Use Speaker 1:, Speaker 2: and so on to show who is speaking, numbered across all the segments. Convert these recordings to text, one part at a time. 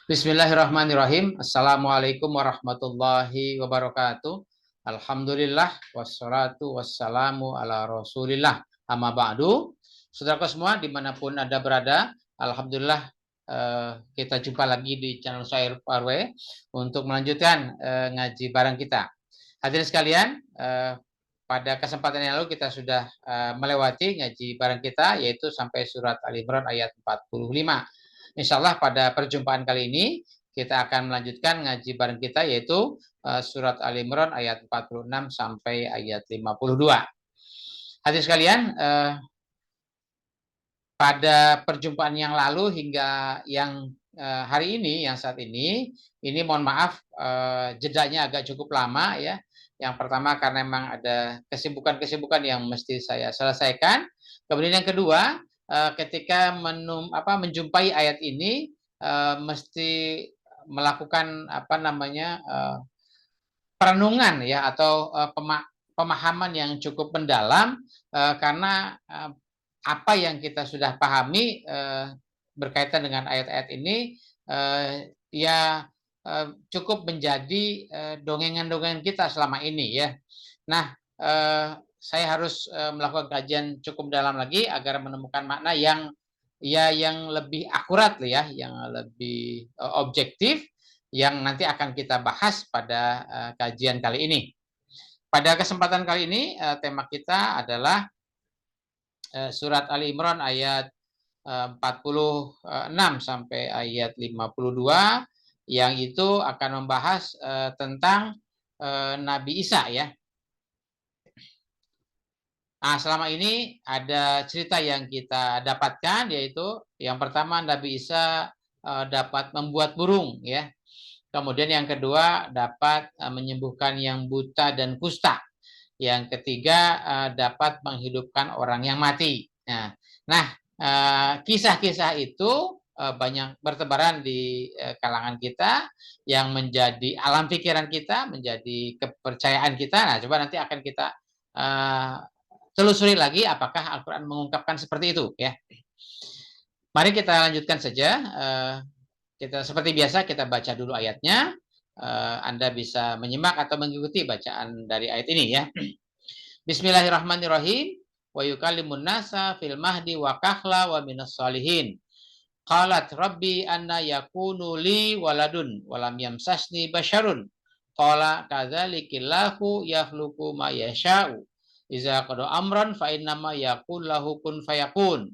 Speaker 1: Bismillahirrahmanirrahim. Assalamualaikum warahmatullahi wabarakatuh. Alhamdulillah wassalatu wassalamu ala rasulillah. Amma ba'du. Saudaraku semua dimanapun Anda berada, Alhamdulillah kita jumpa lagi di channel Syair Parwe untuk melanjutkan ngaji bareng kita. Hadirin sekalian, pada kesempatan yang lalu kita sudah melewati ngaji bareng kita, yaitu sampai surat Ali Imran ayat 45. Insya Allah pada perjumpaan kali ini kita akan melanjutkan ngaji bareng kita, yaitu surat Ali Imran ayat 46 sampai ayat 52. Hadirin sekalian, pada perjumpaan yang lalu hingga yang hari ini, yang saat ini mohon maaf jedanya agak cukup lama ya. Yang pertama karena memang ada kesibukan-kesibukan yang mesti saya selesaikan. Kemudian yang kedua, ketika menjumpai ayat ini mesti melakukan perenungan ya, atau pemahaman yang cukup mendalam, karena apa yang kita sudah pahami berkaitan dengan ayat-ayat ini cukup menjadi dongengan-dongengan kita selama ini ya. Nah, saya harus melakukan kajian cukup dalam lagi agar menemukan makna yang lebih akurat ya, yang lebih objektif, yang nanti akan kita bahas pada kajian kali ini. Pada kesempatan kali ini tema kita adalah surat Ali Imran ayat 46 sampai ayat 52, yang itu akan membahas tentang Nabi Isa ya. Nah, selama ini ada cerita yang kita dapatkan, yaitu yang pertama Nabi Isa dapat membuat burung ya. Kemudian yang kedua dapat menyembuhkan yang buta dan kusta. Yang ketiga dapat menghidupkan orang yang mati. Nah, kisah-kisah itu banyak bertebaran di kalangan kita, yang menjadi alam pikiran kita, menjadi kepercayaan kita. Nah, coba nanti akan kita telusuri lagi apakah Al-Quran mengungkapkan seperti itu ya. Mari kita lanjutkan saja. Kita seperti biasa kita baca dulu ayatnya. Anda bisa menyimak atau mengikuti bacaan dari ayat ini ya. Bismillahirrahmanirrahim. Wa yukallimun nasa fil mahdi wa kahla wa minas salihin. Qalat rabbi anna yakunu li waladun wa lam yamsasni basyarun. Qala kadzalikillahu yakhluqu ma yasha'u. Iza qada amran fa innama yaqul lahu kun fayakun.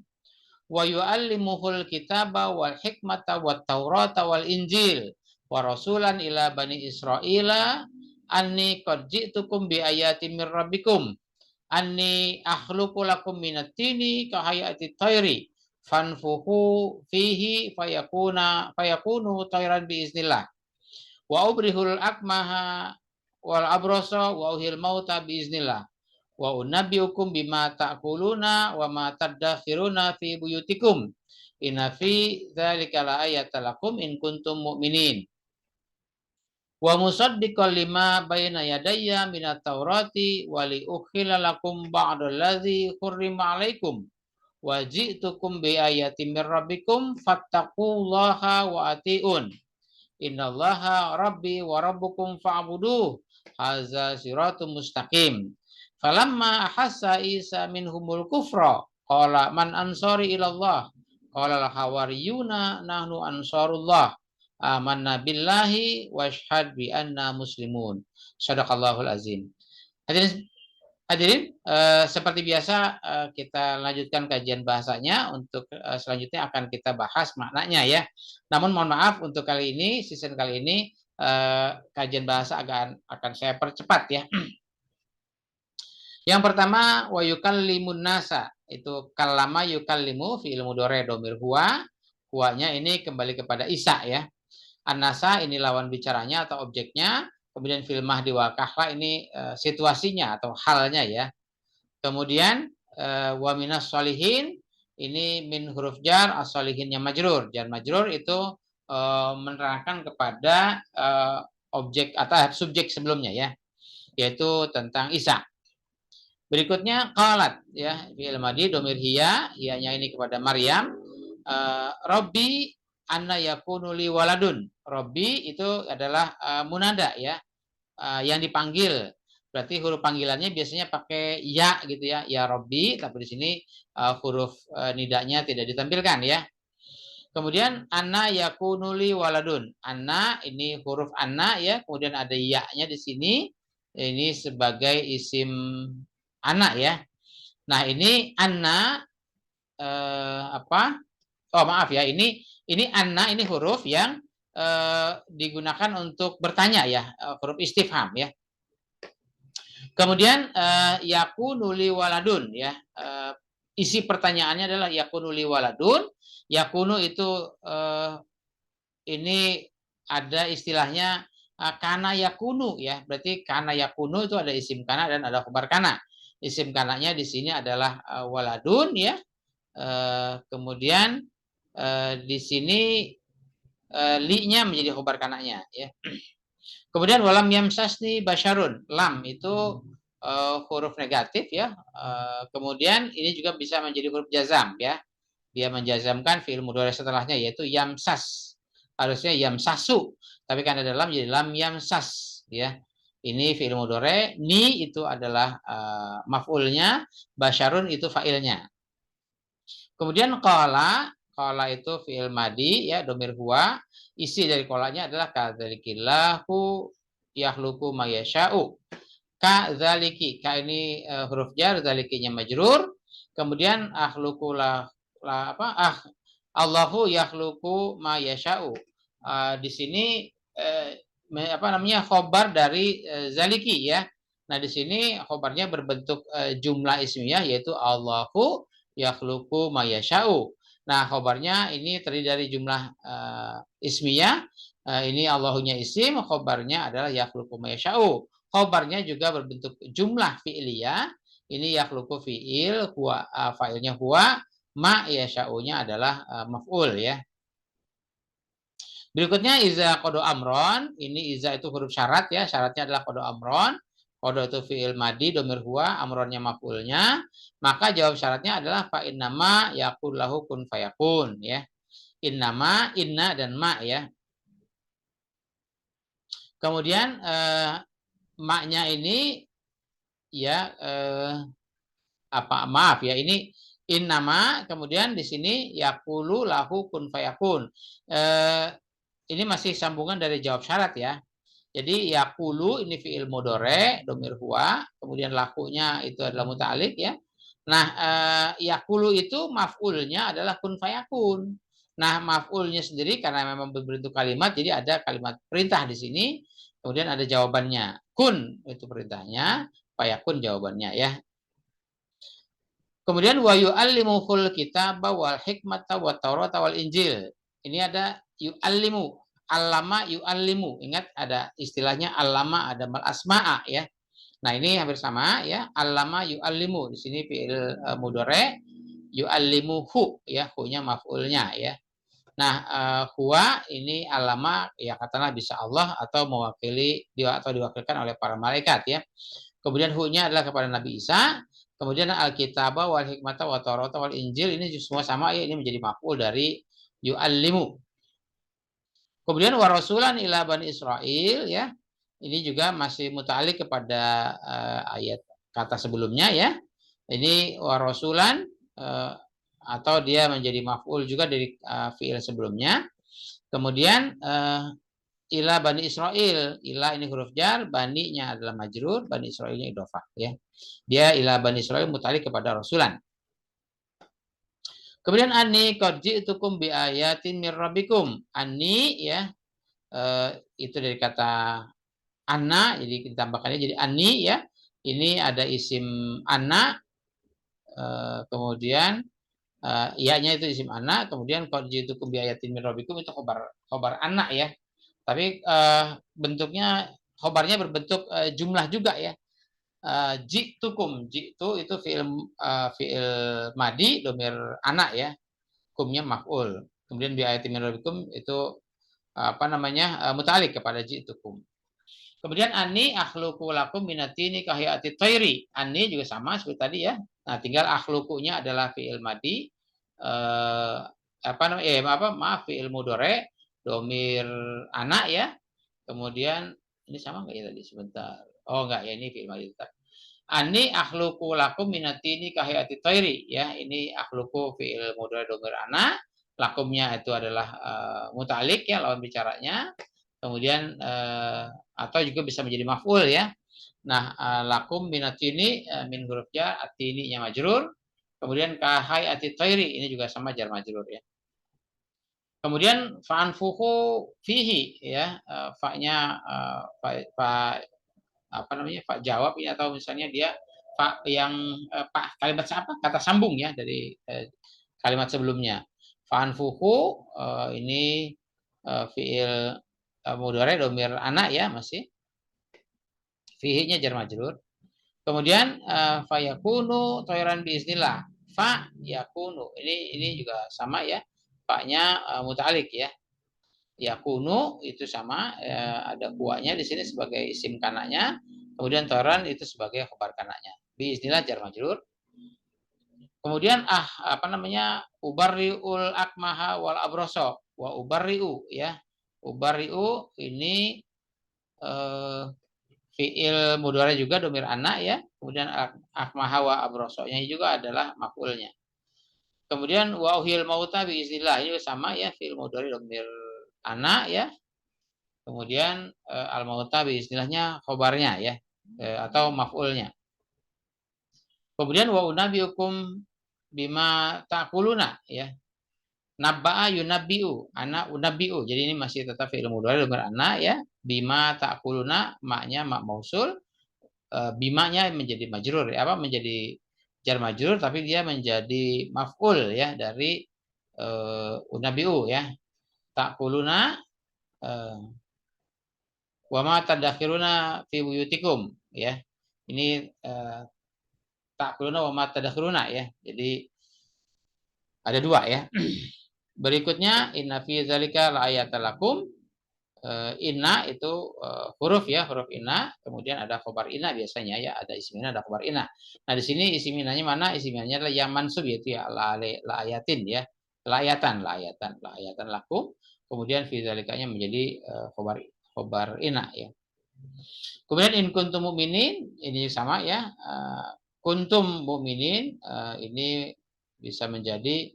Speaker 1: Wa yu'allimuhul kitaba wal hikmata wat taurata wal injil wa rasulan ila bani Israila anni qad ji'tukum bi ayatin mir rabbikum anni akhluqu lakum minat tini ka hayati tayri fanfuhu fihi fayakunu tayran bi iznillah wa ubrihul akmaha wal abrasa wa uhil mauta bi iznillah wa unabbiukum bima ta'kuluna wa ma tadakhiruna fi buyutikum inna fi dzalika laayatan lakum in kuntum mu'minin wa musaddiqan lima bayna yadayya minat taurati wa li ukhila lakum ba'dallazi hurrima 'alaikum wa ji'tukum bi ayatin mir rabbikum fattaqullaha wa ati'un innallaha rabbi wa rabbukum fa'buduh hadza siratum mustaqim. Falamma ahassa Isa minhumul kufra qala man ansari ilallah qala al hawariyuna nahnu ansarullah amanna billahi washhad bi anna muslimun. Shadaqallahul azim. Hadirin, seperti biasa kita lanjutkan kajian bahasanya. Untuk selanjutnya akan kita bahas maknanya ya. Namun mohon maaf untuk kali ini, season kali ini kajian bahasa akan saya percepat ya. Yang pertama wa yukallimun nasa, itu kallama yukallimu fi'il mudhari dhamir huwa. Huwanya ini kembali kepada Isa ya. An-nasa ini lawan bicaranya atau objeknya. Kemudian fil mahdi wa kahla ini situasinya atau halnya ya. Kemudian wa minas sholihin ini min huruf jar, as-sholihinnya majrur. Jar majrur itu menerangkan kepada objek atau subjek sebelumnya ya, yaitu tentang Isa. Berikutnya qalat ya, fi'il madhi dhamir hiya, hiyanya ini kepada Maryam. Rabbi anna yakunu li waladun. Robbi itu adalah munada ya, yang dipanggil. Berarti huruf panggilannya biasanya pakai ya gitu ya, ya Robbi, tapi di sini huruf nidanya tidak ditampilkan ya. Kemudian anna yakunu li waladun. Anna ini huruf anna ya, kemudian ada ya-nya di sini. Ini sebagai isim anak ya. Nah, ini anna apa? Oh, maaf ya. Ini anna ini huruf yang digunakan untuk bertanya ya, huruf istifham ya. Kemudian yakunu li waladun ya. Isi pertanyaannya adalah yakunu li waladun. Yakunu itu ini ada istilahnya kana yakunu ya. Berarti kana yakunu itu ada isim kana dan ada khabar kana. Isim kananya di sini adalah waladun ya. Kemudian di sini li-nya menjadi khabar kananya ya. Kemudian walam yamsasni basyarun. Lam itu huruf negatif ya. Kemudian ini juga bisa menjadi huruf jazam ya. Dia menjazamkan fi'il mudhari setelahnya yaitu yamsas. Harusnya yamsasu, tapi kan ada lam jadi lam yamsas ya. Ini fi'il mudhari, ni itu adalah maf'ulnya, basyarun itu fa'ilnya. Kemudian qala itu fi'il madi ya, domir huwa. Isi dari qalanya adalah kadzalikillahu yakhluqu ma yasha'u. Kadzaliki, ka ini huruf jar, dzalikinya majrur. Kemudian akhluqu Allahu yakhluqu ma yasha'u. Di sini khobar dari zaliki ya. Nah, di sini khobarnya berbentuk jumlah ismiyah yaitu Allahu yakhluqu ma yasha'u. Nah, khobarnya ini terdiri dari jumlah ismiyah. Ini Allahunya isim, khobarnya adalah yakhluqu ma yasha'u. Khobarnya juga berbentuk jumlah fi'liyah. Ini yakhluqu fi'il, huwa fa'ilnya huwa, ma yasha'unya adalah maf'ul ya. Berikutnya iza kodo amron. Ini iza itu huruf syarat ya. Syaratnya adalah kodo amron. Kodo itu fi'il madi, domir huwa, amronnya maf'ulnya. Maka jawab syaratnya adalah fa innama yakun lahu kun fayakun ya. Innama, inna dan ma ya. Kemudian maknya ini ya maaf ya, ini innama, kemudian di sini yakulu lahu kun fayakun. Ini masih sambungan dari jawab syarat ya. Jadi yakulu ini fi'il mudhari, domir huwa, kemudian lakunya itu adalah muta'alliq ya. Nah, yakulu itu maf'ulnya adalah kun fayakun. Nah, maf'ulnya sendiri karena memang berbentuk kalimat, jadi ada kalimat perintah di sini. Kemudian ada jawabannya. Kun itu perintahnya, fayakun jawabannya ya. Kemudian wa yu'allimuhul kitaba wal hikmata wat taurata wal injil. Ini ada yu'allimu, allama yu'allimu. Ingat ada istilahnya allama, ada mal asma'a ya. Nah, ini hampir sama ya. Allama yu'allimu. Di sini fi'il mudhari, yu'allimuhu ya, hu-nya maf'ulnya ya. Nah, huwa ini allama ya, katakanlah bisa Allah atau mewakili atau diwakilkan oleh para malaikat ya. Kemudian hu-nya adalah kepada Nabi Isa. Kemudian Alkitab wal hikmata wa Taurat wal Injil ini semua sama ya, ini menjadi maf'ul dari yu'allimu. Kemudian wa rasulan ila bani Israil ya. Ini juga masih muta'alliq kepada ayat kata sebelumnya ya. Ini wa rasulan atau dia menjadi maf'ul juga dari fi'il sebelumnya. Kemudian ila bani Israil, ila ini huruf jar, bani-nya adalah majrur, bani Israilnya idhofah ya. Dia ila bani Israil muta'alliq kepada rasulan. Kemudian ani qad ji'tukum bi ayatin mir rabbikum. Ani ya itu dari kata anna, jadi ditambahkannya jadi ani ya. Ini ada isim anna, kemudian iya-nya itu isim anna, kemudian qad ji'tukum bi ayatin mir rabbikum itu khobar anna ya. Tapi bentuknya khobarnya berbentuk jumlah juga ya. Ji'tukum, ji'tu itu fi'il madi, domir anak ya. Kumnya maf'ul. Kemudian bi ayatin min rabbikum itu muta'alliq kepada ji'tukum. Kemudian ani akhluqu lakum minatini kahiyati thairi. Ani juga sama seperti tadi ya. Nah, tinggal akhluqunya adalah fi'il madi, maaf fi'il mudhari domir anak ya. Kemudian ini sama enggak ya tadi sebentar. Oh enggak ya, ini fi'il madhi. Ani akhluqu lakum minatini kahayati thairi ya. Ini akhluqu fi'il mudhari domir anak, lakumnya itu adalah muta'alliq ya, lawan bicaranya. Kemudian atau juga bisa menjadi maf'ul ya. Nah, lakum minatini min huruf jar, atini-nya majrur. Kemudian kahayati thairi ini juga sama jar majrur ya. Kemudian fa'anfuhu fihi ya, fa-nya fa jawab ya, atau misalnya dia fa yang kalimat apa? Kata sambung ya dari kalimat sebelumnya. Fa'anfuhu ini fiil mudhari domir anak ya masih. Fihi-nya jar majrur. Kemudian fa yakunu thairan biiznillah. Fa yakunu. Ini juga sama ya. Fa-nya muta'alliq ya. Yakunu itu sama, ada kuanya di sini sebagai isim kanaknya, kemudian toran itu sebagai khabar kanaknya. Biiznillah jar majrur. Kemudian ubarriul akmaha wal abroso wa ubarriu ya. Ubarriu ini fiil mudhari juga domir anak ya. Kemudian akmaha wa abroso-nya juga adalah maf'ulnya. Kemudian wa uhil mauta biiznillah ini sama ya, fiil mudhari domir anak ya. Kemudian al-mauta istilahnya khobarnya ya, atau maf'ulnya. Kemudian wa unabiukum bima ta'kuluna ya. Nabba'a yunabbi'u, ana unabbi'u. Jadi ini masih tetap fi'il mudhari domir ana ya. Bima ta'kuluna, maknya mak mausul, bimanya menjadi majrur ya, menjadi jar majrur tapi dia menjadi maf'ul ya dari unabbi'u ya. Ta'kuluna wa ma tadakhiruna fi buyutikum ya. Ini ta'kuluna wa ma tadakhiruna ya. Jadi ada dua ya. Berikutnya inna fi zalika la'ayatan lakum. Inna itu huruf ya, huruf inna, kemudian ada khobar inna biasanya ya, ada isim inna, ada khobar inna. Nah, di sini isim innanya mana? Isim innanya adalah yang mansub yaitu ya la'ayatin ya. La'ayatan lakum. Kemudian fi zalikanya menjadi khobar inna ya. Kemudian in kuntum mu'minin ini sama ya. Kuntum mu'minin ini bisa menjadi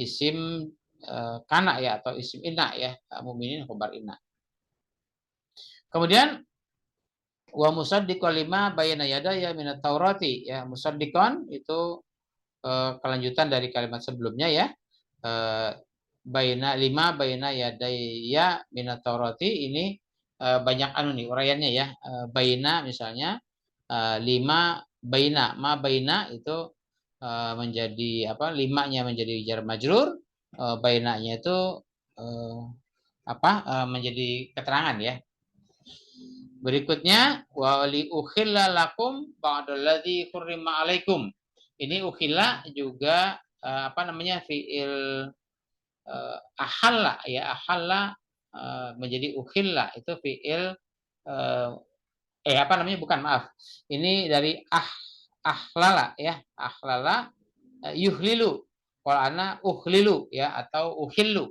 Speaker 1: isim kana ya, atau isim inna ya. Mu'minin khobar inna. Kemudian wa musaddiqan lima bayna yadaya minat taurati ya. Musaddiqan itu kelanjutan dari kalimat sebelumnya ya. Bayna yadaya minat taurati ini banyak nih uraiannya ya. Baina misalnya lima baina, ma baina itu menjadi limanya menjadi jar majrur, bainanya itu menjadi keterangan ya. Berikutnya wa li ukhilla lakum ba'dallazi hurrima alaikum. Ini ukhilla juga fiil ahalla ya, ahalla menjadi ukhilla itu fiil ini dari ahlala ya, ahlala yuhlilu, kalau ana uhlilu ya, atau uhillu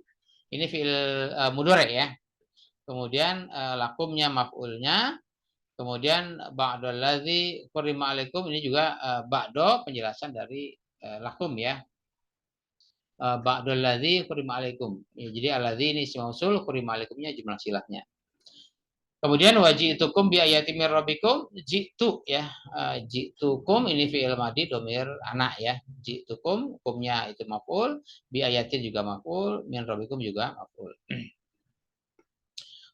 Speaker 1: ini fiil mudhari ya. Kemudian lakumnya maf'ulnya, kemudian ba'dal ladzi hurrima alaikum ini juga ba'do penjelasan dari lakum ya. Ba'dal ladzi hurrima alaikum. Ya, jadi alladzi ini isim mausul, hurrima alaikumnya jumlah silahnya. Kemudian waji'tukum bi ayatin mir rabbikum, ji'tu ya. Ji'tukum ini fi'il madhi domir anak ya. Ji'tukum hukumnya itu maf'ul, bi ayatin juga maf'ul, min rabbikum juga maf'ul.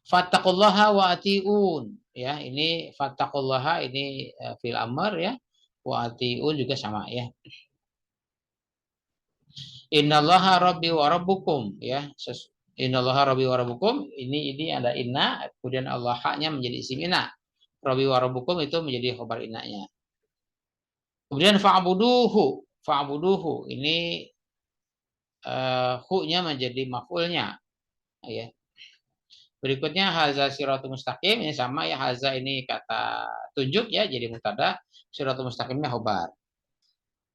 Speaker 1: Fattaqullaha wa ati'un ya. Ini fattaqullaha ini fi'il amr ya. Wa ati'un juga sama ya. Innallaha rabbi wa rabbukum ya. Innallaha rabbi wa rabbukum ini ada inna, kemudian Allah haknya menjadi isim inna. Rabbi wa rabbukum itu menjadi khabar innanya. Kemudian fa'buduhu ini hu-nya menjadi maf'ulnya ya. Berikutnya haza siratul mustaqim ini sama ya, haza ini kata tunjuk ya, jadi mubtada, siratul mustaqimnya khabar.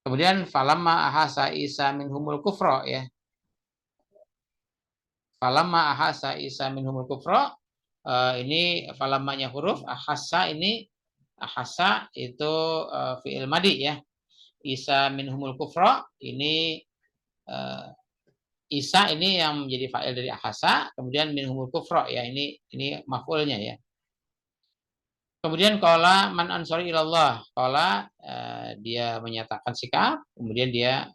Speaker 1: Kemudian falamma ahasa Isa minhumul kufra ya. Falamma ahassa Isa minhumul kufra, ini falamanya huruf, ahassa ini ahassa itu fi'il madi ya. Isa minhumul kufra ini Isa ini yang menjadi fa'il dari ahassa, kemudian minhumul kufra ya, ini maf'ulnya ya. Kemudian qala man ansari ilallah, qala dia menyatakan sikap, kemudian dia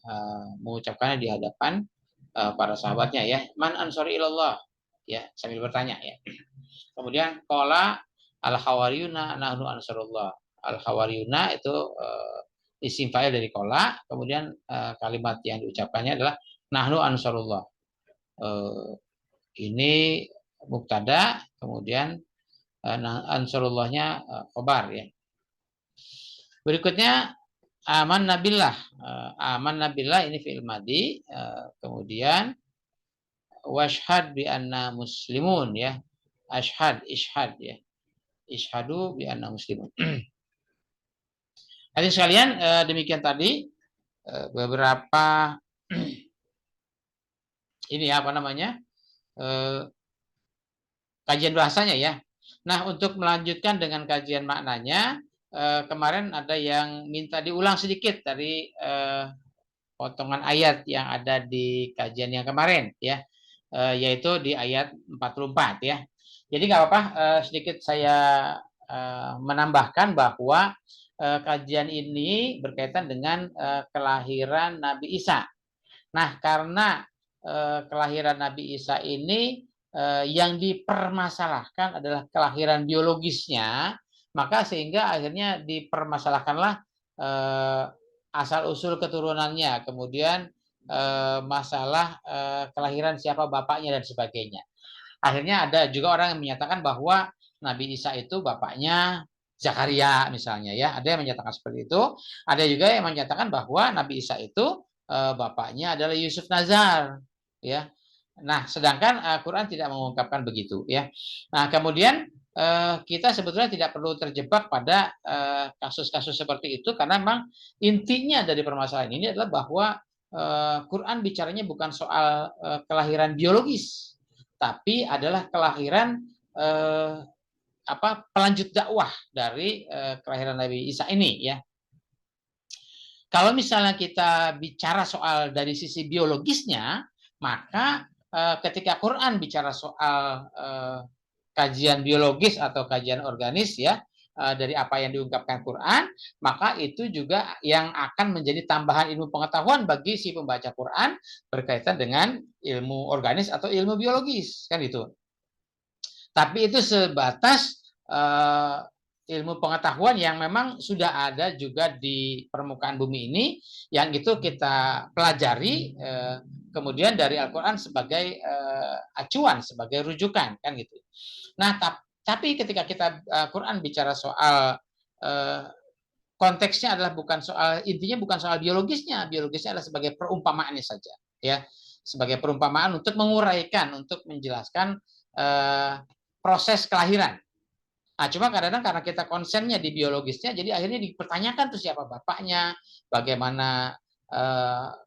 Speaker 1: mengucapkannya di hadapan para sahabatnya ya, man ansari ilallah ya, sambil bertanya ya. Kemudian qala al hawariyuna nahnu ansarullah. Al hawariyuna itu isim fa'il dari qala, kemudian kalimat yang diucapkannya adalah nahnu ansarullah. Ini mubtada, kemudian ansarullahnya khobar ya. Berikutnya aman nabillah. Aman nabillah ini fi'il madi, kemudian washhad bi anna muslimun ya. Ashhad, ishhad ya. Ishhadu bi anna muslimun. Hadirin sekalian, demikian tadi beberapa ini apa namanya? Kajian bahasanya ya. Nah, untuk melanjutkan dengan kajian maknanya, kemarin ada yang minta diulang sedikit dari potongan ayat yang ada di kajian yang kemarin ya, yaitu di ayat 44 ya. Jadi nggak apa-apa, sedikit saya menambahkan bahwa kajian ini berkaitan dengan kelahiran Nabi Isa. Nah, karena kelahiran Nabi Isa ini yang dipermasalahkan adalah kelahiran biologisnya, maka sehingga akhirnya dipermasalahkanlah asal-usul keturunannya, kemudian masalah kelahiran siapa bapaknya dan sebagainya. Akhirnya ada juga orang yang menyatakan bahwa Nabi Isa itu bapaknya Zakaria misalnya ya, ada yang menyatakan seperti itu. Ada juga yang menyatakan bahwa Nabi Isa itu bapaknya adalah Yusuf Nazar ya. Nah, sedangkan Al-Quran tidak mengungkapkan begitu ya. Nah, kemudian kita sebetulnya tidak perlu terjebak pada kasus-kasus seperti itu, karena memang intinya dari permasalahan ini adalah bahwa Quran bicaranya bukan soal kelahiran biologis, tapi adalah kelahiran pelanjut dakwah dari kelahiran Nabi Isa ini ya. Kalau misalnya kita bicara soal dari sisi biologisnya, maka ketika Quran bicara soal kajian biologis atau kajian organis ya, dari apa yang diungkapkan Quran, maka itu juga yang akan menjadi tambahan ilmu pengetahuan bagi si pembaca Quran berkaitan dengan ilmu organis atau ilmu biologis, kan itu. Tapi itu sebatas ilmu pengetahuan yang memang sudah ada juga di permukaan bumi ini, yang itu kita pelajari kemudian dari Al-Quran sebagai acuan, sebagai rujukan, kan gitu. Nah, tapi ketika kita Quran bicara soal konteksnya adalah bukan soal, intinya bukan soal biologisnya adalah sebagai perumpamaannya saja, ya, sebagai perumpamaan untuk menguraikan, untuk menjelaskan proses kelahiran. Nah, cuma kadang-kadang karena kita konsennya di biologisnya, jadi akhirnya dipertanyakan tuh siapa bapaknya, bagaimana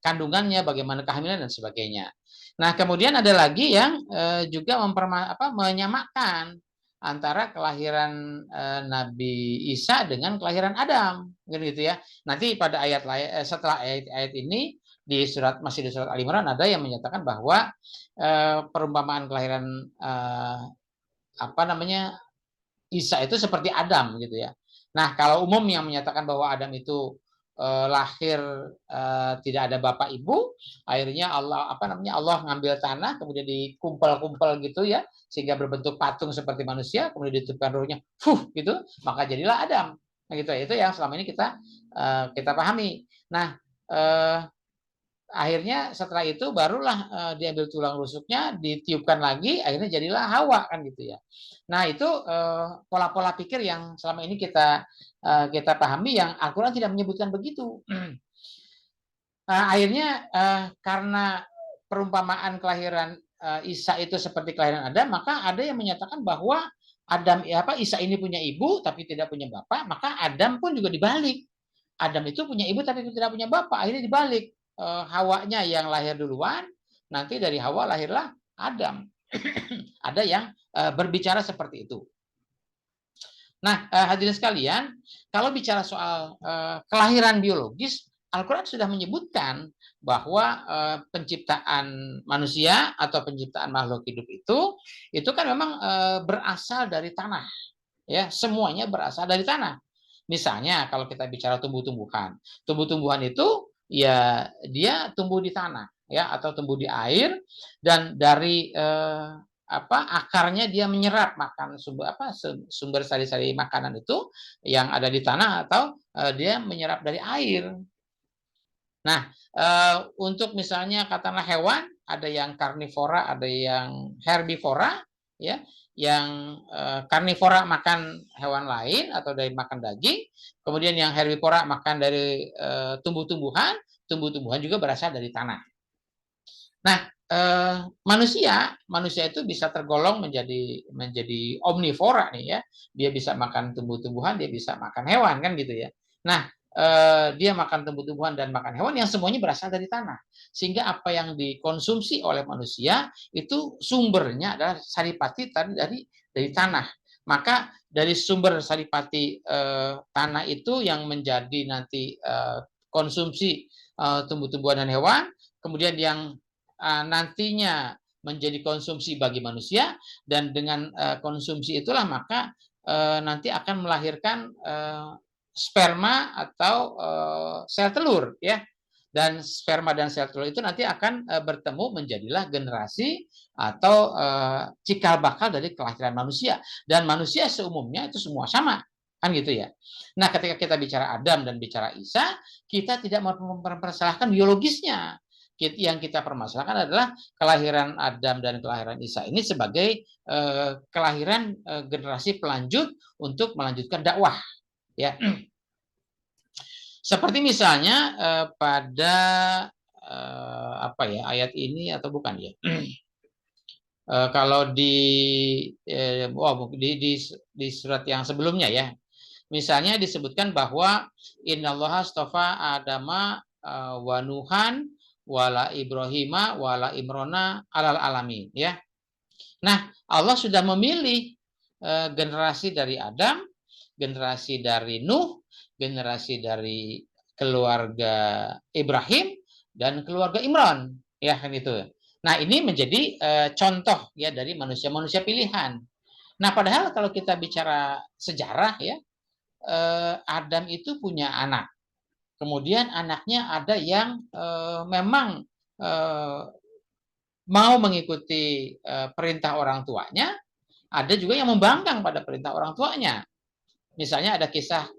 Speaker 1: kandungannya, bagaimana kehamilan dan sebagainya. Nah, kemudian ada lagi yang juga menyamakan antara kelahiran Nabi Isa dengan kelahiran Adam, gitu ya. Nanti pada ayat setelah ayat ini masih di surat Al Imran ada yang menyatakan bahwa perumpamaan kelahiran Isa itu seperti Adam gitu ya. Nah, kalau umum yang menyatakan bahwa Adam itu lahir tidak ada bapak ibu, akhirnya Allah Allah ngambil tanah kemudian dikumpul-kumpul gitu ya, sehingga berbentuk patung seperti manusia, kemudian ditiupkan ruhnya, gitu, maka jadilah Adam. Nah, gitu ya. Itu yang selama ini kita pahami. Nah, akhirnya setelah itu barulah diambil tulang rusuknya, ditiupkan lagi, akhirnya jadilah Hawa, kan gitu ya. Nah, itu pola-pola pikir yang selama ini kita pahami, yang Al-Quran tidak menyebutkan begitu. Nah, akhirnya karena perumpamaan kelahiran Isa itu seperti kelahiran Adam, maka ada yang menyatakan bahwa Isa ini punya ibu tapi tidak punya bapak, maka Adam pun juga dibalik. Adam itu punya ibu tapi tidak punya bapak, akhirnya dibalik. Hawanya yang lahir duluan, nanti dari Hawa lahirlah Adam. Ada yang berbicara seperti itu. Nah, hadirin sekalian, kalau bicara soal kelahiran biologis, Al-Quran sudah menyebutkan bahwa penciptaan manusia atau penciptaan makhluk hidup itu kan memang berasal dari tanah, ya, semuanya berasal dari tanah. Misalnya kalau kita bicara tumbuh-tumbuhan, tumbuh-tumbuhan itu ya dia tumbuh di tanah, ya, atau tumbuh di air, dan dari akarnya dia menyerap makan sumber sari-sari makanan itu yang ada di tanah, atau dia menyerap dari air. Nah, untuk misalnya katakanlah hewan, ada yang karnivora, ada yang herbivora, ya. Yang karnivora makan hewan lain atau dari makan daging, kemudian yang herbivora makan dari tumbuh-tumbuhan, tumbuh-tumbuhan juga berasal dari tanah. Nah, manusia itu bisa tergolong menjadi omnivora nih, ya. Dia bisa makan tumbuh-tumbuhan, dia bisa makan hewan, kan gitu ya. Nah, dia makan tumbuh-tumbuhan dan makan hewan yang semuanya berasal dari tanah. Sehingga apa yang dikonsumsi oleh manusia itu sumbernya adalah saripati dari tanah. Maka dari sumber saripati tanah itu yang menjadi nanti konsumsi tumbuh-tumbuhan dan hewan, kemudian yang nantinya menjadi konsumsi bagi manusia, dan dengan konsumsi itulah maka nanti akan melahirkan sperma atau sel telur, ya. Dan sperma dan sel telur itu nanti akan bertemu menjadilah generasi atau cikal bakal dari kelahiran manusia, dan manusia seumumnya itu semua sama, kan gitu ya. Nah, ketika kita bicara Adam dan bicara Isa, kita tidak mempermasalahkan biologisnya. Yang kita permasalahkan adalah kelahiran Adam dan kelahiran Isa ini sebagai kelahiran generasi pelanjut untuk melanjutkan dakwah, ya. Seperti misalnya pada ayat ini atau bukan, ya. Kalau di surat yang sebelumnya, ya. Misalnya disebutkan bahwa innallaha astafa Adama wa Nuhan wala Ibrahima wala Imrona alal alamin, ya. Nah, Allah sudah memilih generasi dari Adam, generasi dari Nuh, generasi dari keluarga Ibrahim, dan keluarga Imran, ya, kan itu. Nah, ini menjadi contoh, ya, dari manusia-manusia pilihan. Nah, padahal kalau kita bicara sejarah, ya, Adam itu punya anak. Kemudian anaknya ada yang memang mau mengikuti perintah orang tuanya, ada juga yang membangkang pada perintah orang tuanya. Misalnya ada kisah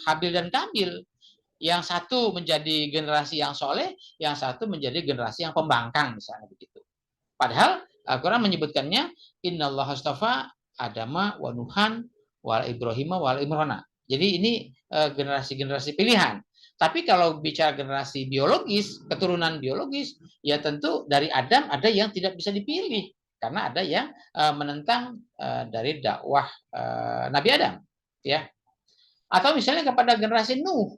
Speaker 1: Habil dan Kabil, yang satu menjadi generasi yang soleh, yang satu menjadi generasi yang pembangkang, misalnya begitu. Padahal Al-Quran menyebutkannya innallaha astafa Adama wa Nuhan wa Ibrahim wa Imrana. Jadi ini generasi-generasi pilihan. Tapi kalau bicara generasi biologis, keturunan biologis, ya tentu dari Adam ada yang tidak bisa dipilih, karena ada yang menentang dari dakwah Nabi Adam, ya. Atau misalnya kepada generasi Nuh.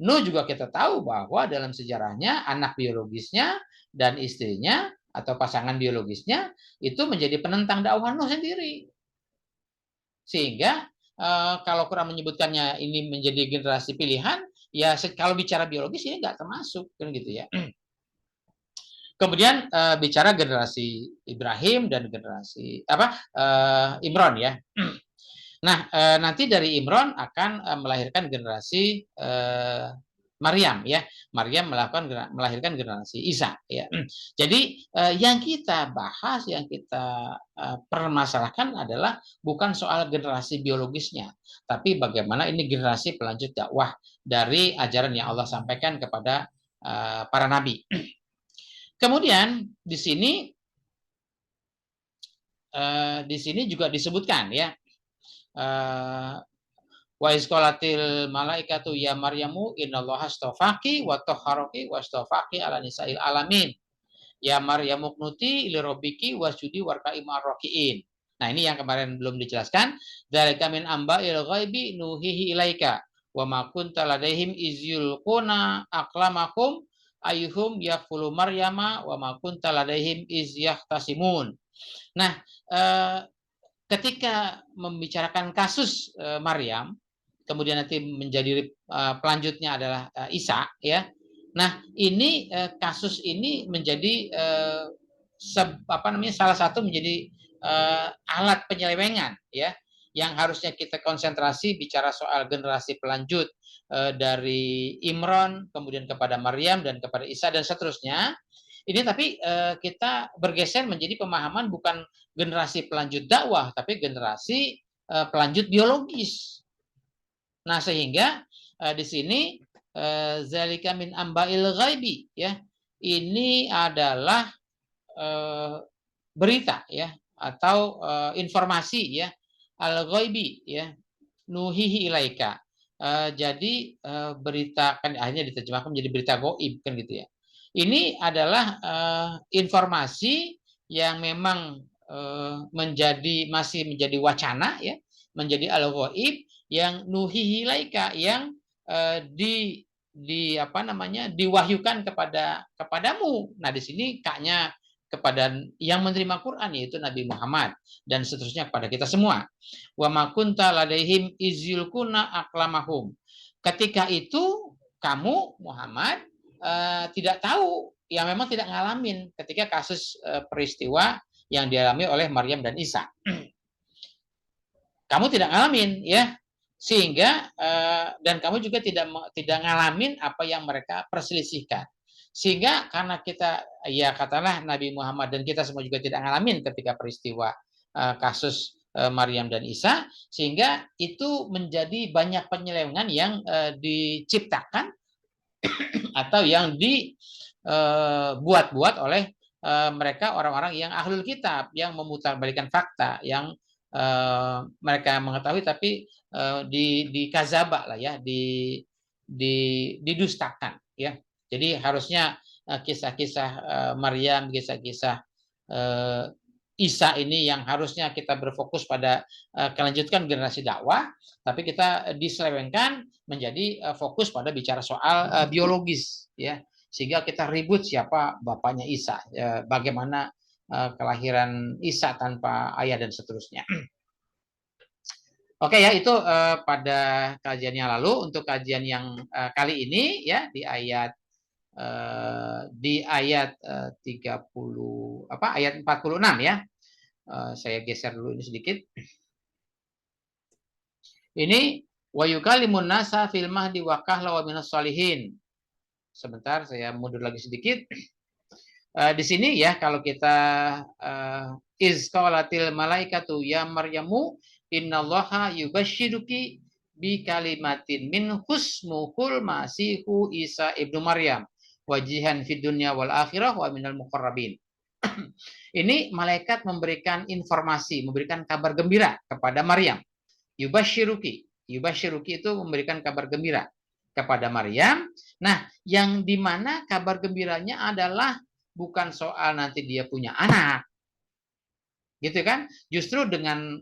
Speaker 1: Nuh juga kita tahu bahwa dalam sejarahnya anak biologisnya dan istrinya atau pasangan biologisnya itu menjadi penentang dakwah Nuh sendiri. Sehingga kalau Quran menyebutkannya ini menjadi generasi pilihan, ya kalau bicara biologis ini nggak termasuk, kan gitu ya. Kemudian bicara generasi Ibrahim dan generasi Imran, ya. Nah, nanti dari Imran akan melahirkan generasi Maryam, ya. Maryam melahirkan generasi Isa, ya. Jadi yang kita bahas, yang kita permasalahkan adalah bukan soal generasi biologisnya, tapi bagaimana ini generasi pelanjut dakwah dari ajaran yang Allah sampaikan kepada para nabi. Kemudian di sini juga disebutkan, ya, wa isqalatil malaikatu ya Maryamu innallaha astafaki wa tahharaki wa astafaki ala nisa'il alamin. Ya Maryamu qnuti li rabbiki wasjudi warka'i ma'arrakiin. Nah, ini yang kemarin belum dijelaskan. Dzalika min amba'il ghaibi nuhihi ilaika wa ma kunta ladaihim iz yulquna aqlamakum ayyuhum yaqulu Maryama wa ma kunta ladaihim iz yahtasimun. Nah, ketika membicarakan kasus Maryam, kemudian nanti menjadi pelanjutnya adalah Isa, ya. Nah, ini kasus ini menjadi salah satu menjadi alat penyelewengan, ya, yang harusnya kita konsentrasi bicara soal generasi pelanjut dari Imron, kemudian kepada Maryam dan kepada Isa dan seterusnya. Ini tapi kita bergeser menjadi pemahaman bukan generasi pelanjut dakwah, tapi generasi pelanjut biologis. Nah, sehingga di sini zalika min amba'il ghaibi, ya. Ini adalah berita, ya, atau informasi, ya, al-ghaibi, ya, nuhihi ilaika. Jadi berita kan akhirnya diterjemahkan menjadi berita gaib kan gitu ya. Ini adalah informasi yang memang masih menjadi wacana, ya, menjadi al-ghaib yang nuhihi ilaika, yang diwahyukan kepadamu. Nah, di sini kaknya kepada yang menerima Quran, yaitu Nabi Muhammad, dan seterusnya kepada kita semua. Wa ma kunta ladaihim izyulkuna aklamahum. Ketika itu kamu Muhammad tidak tahu, yang memang tidak ngalamin ketika kasus peristiwa yang dialami oleh Maryam dan Isa. Kamu tidak ngalamin, ya, sehingga dan kamu juga tidak ngalamin apa yang mereka perselisihkan. Sehingga karena kita, ya katakanlah Nabi Muhammad dan kita semua juga tidak ngalamin ketika peristiwa kasus Maryam dan Isa, sehingga itu menjadi banyak penyelewengan yang diciptakan atau yang dibuat-buat oleh mereka orang-orang yang ahlul kitab, yang memutarbalikkan fakta, yang mereka mengetahui tapi dikazabak lah, ya, didustakan, ya. Jadi harusnya kisah-kisah Maryam, kisah-kisah Isa ini yang harusnya kita berfokus pada kelanjutkan generasi dakwah, tapi kita diselewengkan menjadi fokus pada bicara soal biologis, ya, sehingga kita ribut siapa bapaknya Isa, bagaimana kelahiran Isa tanpa ayah dan seterusnya. Oke, ya, itu pada kajian yang lalu. Untuk kajian yang kali ini, ya, di ayat 46, ya. Saya geser dulu ini sedikit. Ini wa yukalimun nasa fil mahdi wa kahla wa minas sholihin. Sebentar, saya mundur lagi sedikit. Di sini, ya, kalau kita iz qalatil malaikatu ya Maryamu innallaha yubashshiruki bi kalimatin min husmuhul masihu Isa ibnu Maryam wajihan fid dunya wal akhirah wa minal muqarrabin. Ini malaikat memberikan informasi, memberikan kabar gembira kepada Maryam. Yubashshiruki itu memberikan kabar gembira kepada Maryam. Nah, yang dimana kabar gembiranya adalah bukan soal nanti dia punya anak, gitu kan? Justru dengan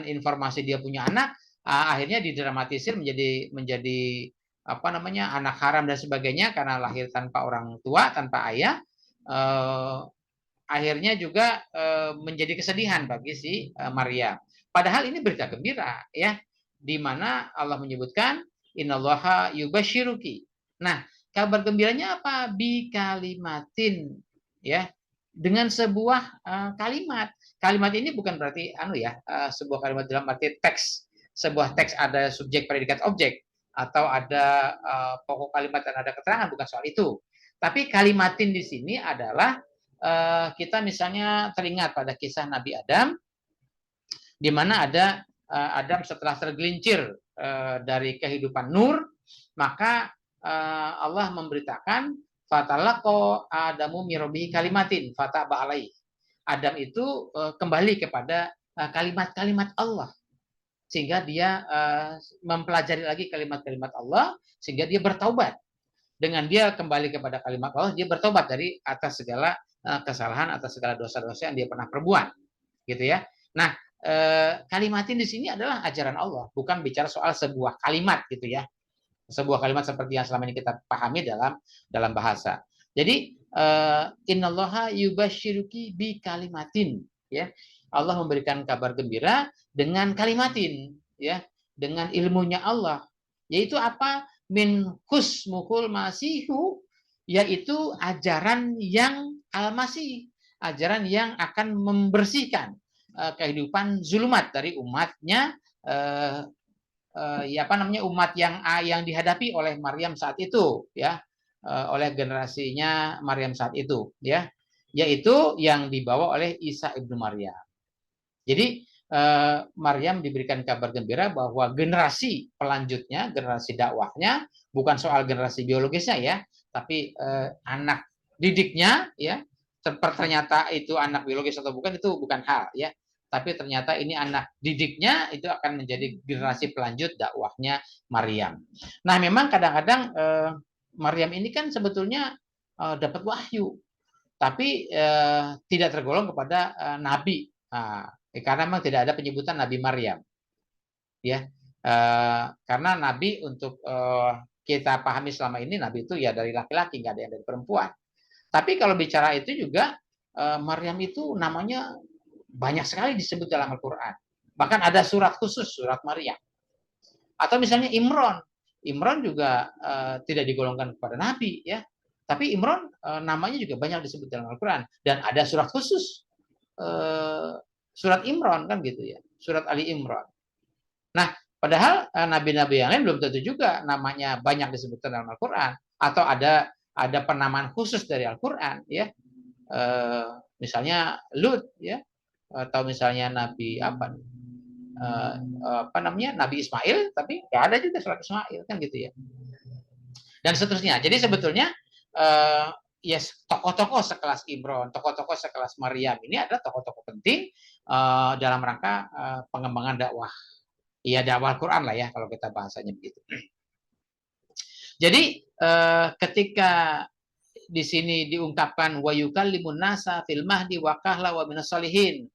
Speaker 1: informasi dia punya anak, akhirnya didramatisir menjadi anak haram dan sebagainya karena lahir tanpa orang tua, tanpa ayah. Akhirnya juga menjadi kesedihan bagi si Maryam. Padahal ini berita gembira, ya, di mana Allah menyebutkan innallaha yubashshiruki. Nah, kabar gembiranya apa? Bi kalimatin, ya, dengan sebuah kalimat. Kalimat ini bukan berarti sebuah kalimat dalam arti teks. Sebuah teks ada subjek, predikat, objek, atau ada pokok kalimat dan ada keterangan, bukan soal itu. Tapi kalimatin di sini adalah kita misalnya teringat pada kisah Nabi Adam, di mana ada Adam setelah tergelincir dari kehidupan nur, maka Allah memberitakan fatalaqo Adamu mirobihi kalimatin fataba alaihi. Adam itu kembali kepada kalimat-kalimat Allah, sehingga dia mempelajari lagi kalimat-kalimat Allah, sehingga dia bertaubat. Dengan dia kembali kepada kalimat Allah, dia bertobat dari atas segala kesalahan, atas segala dosa-dosa yang dia pernah perbuat, gitu ya. Nah, kalimatin di sini adalah ajaran Allah, bukan bicara soal sebuah kalimat, gitu ya. Sebuah kalimat seperti yang selama ini kita pahami dalam bahasa. Jadi innallaha yubashshiruki bi kalimatin. ya. Allah memberikan kabar gembira dengan kalimatin, ya, dengan ilmunya Allah, yaitu apa? Min husmukul masihu, yaitu ajaran yang al-masih, ajaran yang akan membersihkan kehidupan zulumat dari umatnya, ya apa namanya, umat yang dihadapi oleh Maryam saat itu, ya, oleh generasinya Maryam saat itu, ya, yaitu yang dibawa oleh Isa ibnu Maryam. Jadi Maryam diberikan kabar gembira bahwa generasi pelanjutnya, generasi dakwahnya, bukan soal generasi biologisnya ya, tapi anak didiknya, ya, ternyata itu anak biologis atau bukan, itu bukan hal, ya. Tapi ternyata ini anak didiknya itu akan menjadi generasi pelanjut dakwahnya Maryam. Nah, memang kadang-kadang Maryam ini kan sebetulnya dapat wahyu, tapi tidak tergolong kepada nabi. Nah, karena memang tidak ada penyebutan Nabi Maryam, ya. Karena nabi untuk kita pahami selama ini, nabi itu ya dari laki-laki, nggak ada yang dari perempuan. Tapi kalau bicara itu juga Maryam itu namanya banyak sekali disebut dalam Al-Quran. Bahkan ada surat khusus, surat Maryam. Atau misalnya Imron. Imron juga tidak digolongkan kepada nabi, ya. Tapi Imron namanya juga banyak disebut dalam Al-Quran. Dan ada surat khusus, surat Imron, kan gitu ya. Surat Ali Imron. Nah, padahal nabi-nabi yang lain belum tentu juga namanya banyak disebutkan dalam Al-Quran. Atau ada penamaan khusus dari Al-Quran, ya. Misalnya Lut, ya. Atau misalnya Nabi apa namanya, Nabi Ismail, tapi nggak ada juga surat Ismail, kan gitu ya. Dan seterusnya. Jadi sebetulnya yes, tokoh-tokoh sekelas Imron, tokoh-tokoh sekelas Maryam ini adalah tokoh-tokoh penting dalam rangka pengembangan dakwah. Ya, dakwah Al-Quran lah ya, kalau kita bahasanya begitu. Jadi ketika di sini diungkapkan wa yukallimun nasa fil mahdi wa kahla wa minas solihin,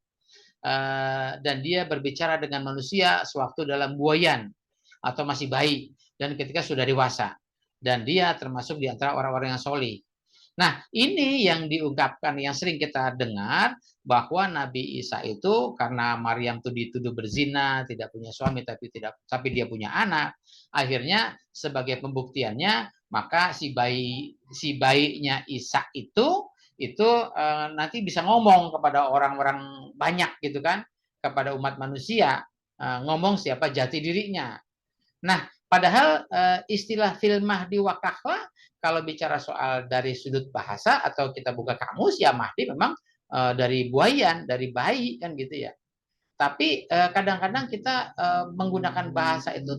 Speaker 1: dan dia berbicara dengan manusia sewaktu dalam buayan atau masih bayi, dan ketika sudah dewasa, dan dia termasuk di antara orang-orang yang solih. Nah, ini yang diungkapkan, yang sering kita dengar, bahwa Nabi Isa itu karena Maryam itu dituduh berzina, tidak punya suami, tapi dia punya anak. Akhirnya sebagai pembuktiannya, maka si bayinya Isa itu nanti bisa ngomong kepada orang-orang banyak gitu kan, kepada umat manusia, ngomong siapa jati dirinya. Nah, padahal istilah fil mahdi wa kahla, kalau bicara soal dari sudut bahasa atau kita buka kamus, ya Mahdi memang dari buayan, dari bayi, kan gitu ya. Tapi kadang-kadang kita menggunakan bahasa itu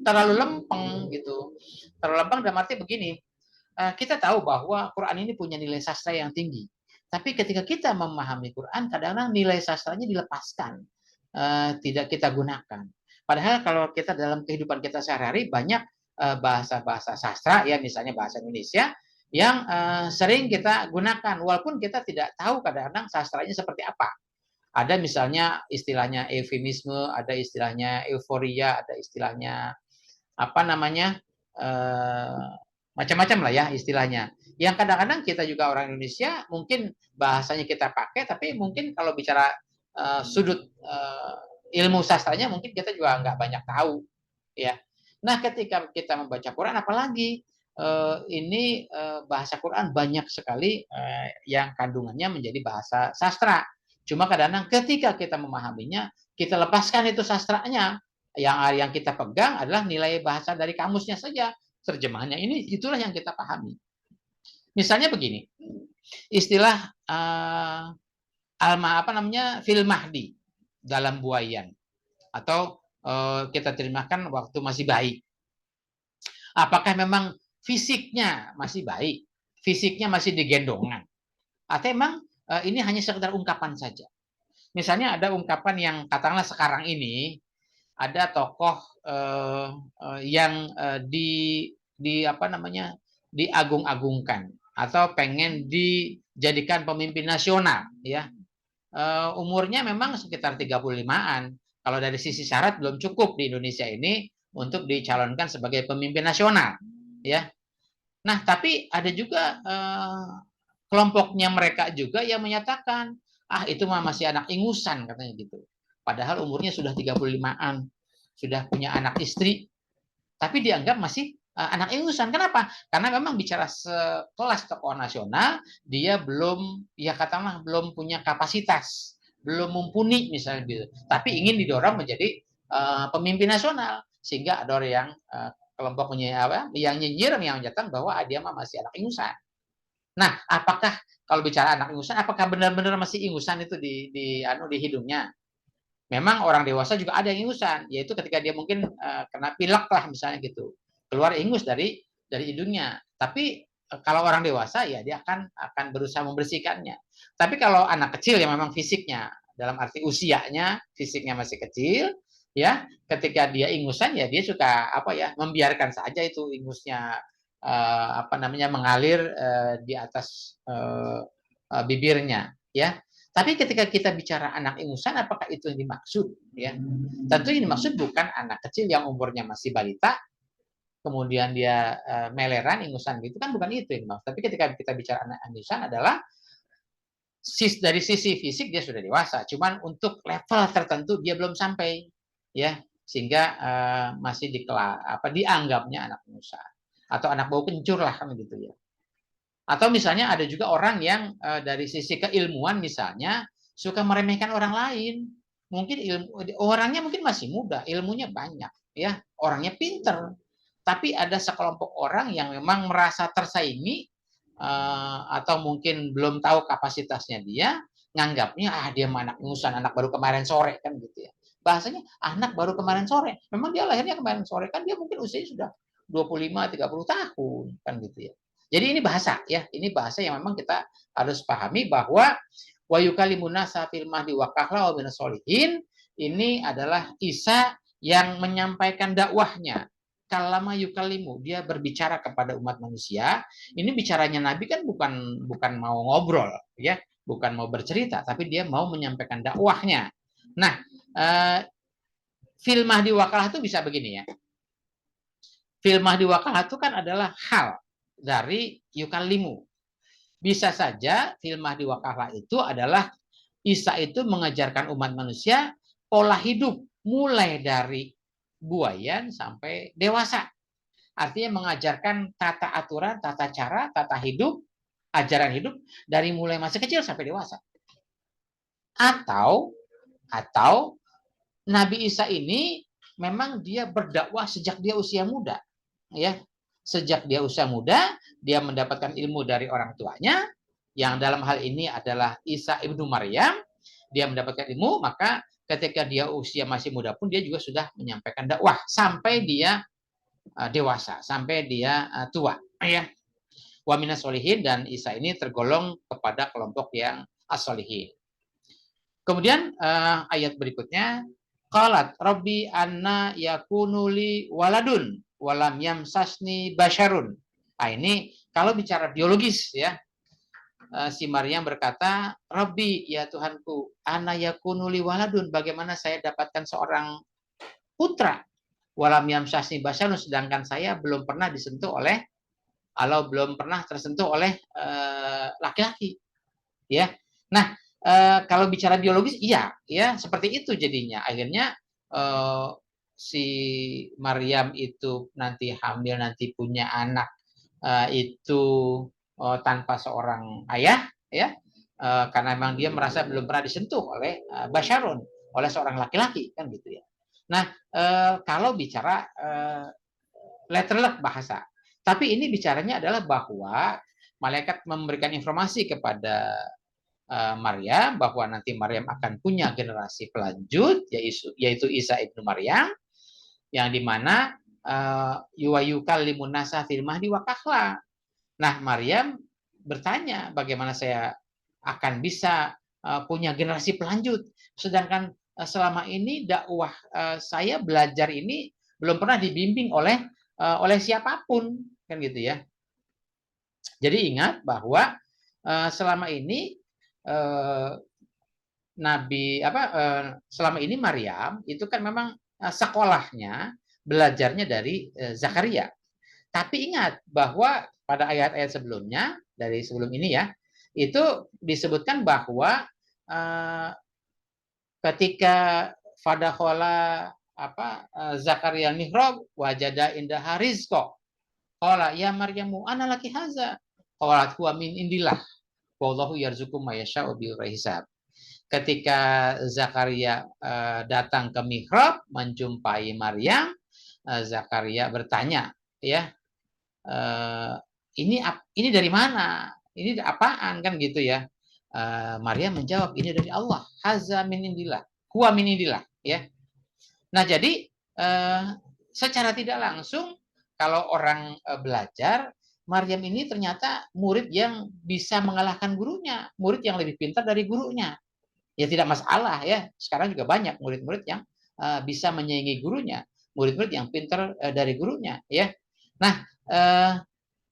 Speaker 1: terlalu lempeng gitu. Terlalu lempeng dalam arti begini, kita tahu bahwa Quran ini punya nilai sastra yang tinggi. Tapi ketika kita memahami Quran, kadang-kadang nilai sastranya dilepaskan, tidak kita gunakan. Padahal kalau kita dalam kehidupan kita sehari-hari banyak bahasa-bahasa sastra, ya misalnya bahasa Indonesia, yang sering kita gunakan, walaupun kita tidak tahu kadang-kadang sastranya seperti apa. Ada misalnya istilahnya eufemisme, ada istilahnya euforia, ada istilahnya apa namanya, macam-macam lah ya istilahnya. Yang kadang-kadang kita juga orang Indonesia mungkin bahasanya kita pakai, tapi mungkin kalau bicara sudut ilmu sastranya mungkin kita juga nggak banyak tahu, ya. Nah, ketika kita membaca Quran, apalagi ini bahasa Quran banyak sekali yang kandungannya menjadi bahasa sastra. Cuma kadang-kadang ketika kita memahaminya, kita lepaskan itu sastranya. Yang kita pegang adalah nilai bahasa dari kamusnya saja. Terjemahannya ini, itulah yang kita pahami. Misalnya begini, istilah fil mahdi, dalam buayan, atau kita terjemahkan waktu masih bayi. Apakah memang fisiknya masih baik, fisiknya masih digendongan, atau memang ini hanya sekedar ungkapan saja? Misalnya ada ungkapan yang katakanlah sekarang ini ada tokoh yang diagung-agungkan atau pengen dijadikan pemimpin nasional, ya. Umurnya memang sekitar 35-an. Kalau dari sisi syarat belum cukup di Indonesia ini untuk dicalonkan sebagai pemimpin nasional, ya. Nah, tapi ada juga kelompoknya mereka juga yang menyatakan Ah, itu mah masih anak ingusan katanya gitu. Padahal umurnya sudah 35-an, sudah punya anak istri, tapi dianggap masih anak ingusan. Kenapa? Karena memang bicara sekelas tokoh nasional, dia belum, ya katakanlah belum punya kapasitas, belum mumpuni misalnya gitu. Tapi ingin didorong menjadi pemimpin nasional, sehingga ada orang yang kelompoknya apa, yang nyinyir, yang menyatakan bahwa dia mah masih anak ingusan. Nah, apakah kalau bicara anak ingusan, apakah benar-benar masih ingusan itu di hidungnya? Memang orang dewasa juga ada yang ingusan, yaitu ketika dia mungkin kena pilek lah misalnya gitu, keluar ingus dari hidungnya. Tapi kalau orang dewasa ya dia akan berusaha membersihkannya. Tapi kalau anak kecil yang memang fisiknya dalam arti usianya, fisiknya masih kecil, ya ketika dia ingusan ya dia suka apa ya, membiarkan saja itu ingusnya apa namanya mengalir di atas bibirnya, ya. Tapi ketika kita bicara anak ingusan, apakah itu yang dimaksud? Ya, tentu yang dimaksud bukan anak kecil yang umurnya masih balita, kemudian dia meleran, ingusan gitu kan, bukan itu yang dimaksud. Tapi ketika kita bicara anak ingusan adalah dari sisi fisik dia sudah dewasa, cuman untuk level tertentu dia belum sampai, ya, sehingga masih dianggapnya anak ingusan atau anak bau kencur lah kan gitu ya. Atau misalnya ada juga orang yang dari sisi keilmuan misalnya suka meremehkan orang lain. Mungkin orangnya mungkin masih muda, ilmunya banyak, ya, orangnya pinter. Tapi ada sekelompok orang yang memang merasa tersaingi atau mungkin belum tahu kapasitasnya dia, nganggapnya dia anak ingusan, anak baru kemarin sore kan gitu ya. Bahasanya anak baru kemarin sore. Memang dia lahirnya kemarin sore kan, dia mungkin usianya sudah 25-30 tahun kan gitu ya. Jadi ini bahasa ya, ini bahasa yang memang kita harus pahami bahwa wa yukalimuna fil mahdi wa kahla wa minas solihin, ini adalah Isa yang menyampaikan dakwahnya. Kalama yukalimu, dia berbicara kepada umat manusia. Ini bicaranya Nabi kan bukan mau ngobrol ya, bukan mau bercerita, tapi dia mau menyampaikan dakwahnya. Nah, fil mahdi wa kahla itu bisa begini ya. Fil mahdi wa kahla itu kan adalah hal dari yukalimu. Bisa saja fil mahdi wa kahla itu adalah Isa itu mengajarkan umat manusia pola hidup mulai dari buayan sampai dewasa. Artinya mengajarkan tata aturan, tata cara, tata hidup, ajaran hidup dari mulai masih kecil sampai dewasa. Atau Nabi Isa ini memang dia berdakwah sejak dia usia muda, ya. Sejak dia usia muda, dia mendapatkan ilmu dari orang tuanya, yang dalam hal ini adalah Isa ibnu Maryam. Dia mendapatkan ilmu, maka ketika dia usia masih muda pun dia juga sudah menyampaikan dakwah sampai dia dewasa, sampai dia tua, ya. Wa minas solihin, dan Isa ini tergolong kepada kelompok yang as-solihin. Kemudian ayat berikutnya, qalat rabbi anna yakunuli waladun walam yamsasni basyarun. Nah, ini kalau bicara biologis ya, si Maryam berkata, rabbi, ya Tuhanku, anna yakunuli waladun, bagaimana saya dapatkan seorang putra, walam yamsasni basyarun, sedangkan saya belum pernah disentuh oleh Allah, belum pernah tersentuh oleh laki-laki, ya. Nah, kalau bicara biologis, iya, ya seperti itu jadinya. Akhirnya si Maryam itu nanti hamil, nanti punya anak itu tanpa seorang ayah, ya, karena memang dia merasa belum pernah disentuh oleh basyarun, oleh seorang laki-laki, kan gitu ya. Nah, kalau bicara letterlek bahasa, tapi ini bicaranya adalah bahwa malaikat memberikan informasi kepada Maryam bahwa nanti Maryam akan punya generasi pelanjut, yaitu Isa ibnu Maryam, yang dimana yuwayukal limunasa fil mahdi wa kahla. Nah, Maryam bertanya, bagaimana saya akan bisa punya generasi pelanjut, sedangkan selama ini dakwah saya belajar ini belum pernah dibimbing oleh siapapun, kan gitu ya. Jadi ingat bahwa selama ini selama ini Maryam itu kan memang sekolahnya, belajarnya dari Zakaria. Tapi ingat bahwa pada ayat-ayat sebelumnya, dari sebelum ini ya, itu disebutkan bahwa ketika fadakhola Zakaria mihrab wajada indaha rizqa qala ya Maryamu ana laki haza qalat huwa min indillah wallahu yarzuqu may yasha'u bighairi hisab. Ketika Zakaria datang ke mihrab menjumpai Maryam, Zakaria bertanya, ya, ini dari mana? Ini apaan kan gitu ya? Maryam menjawab, ini dari Allah. Haza min indillah, huwa min indillah, ya. Nah, jadi secara tidak langsung kalau orang belajar, Maryam ini ternyata murid yang bisa mengalahkan gurunya, murid yang lebih pintar dari gurunya. Ya tidak masalah ya. Sekarang juga banyak murid-murid yang bisa menyaingi gurunya, murid-murid yang pintar dari gurunya, ya. Nah,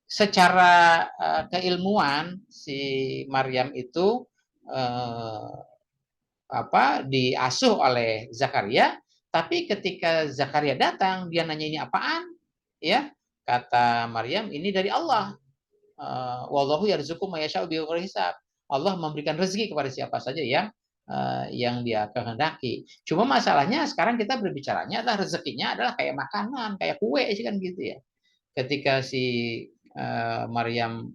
Speaker 1: secara keilmuan si Maryam itu diasuh oleh Zakaria, tapi ketika Zakaria datang, dia nanya ini apaan? Ya, kata Maryam, ini dari Allah. Wallahu yarzuqu may yasha'u bighairi hisab. Allah memberikan rezeki kepada siapa saja yang dia kehendaki. Cuma masalahnya sekarang kita berbicaranya adalah rezekinya adalah kayak makanan, kayak kue sih kan gitu ya. Ketika si Maryam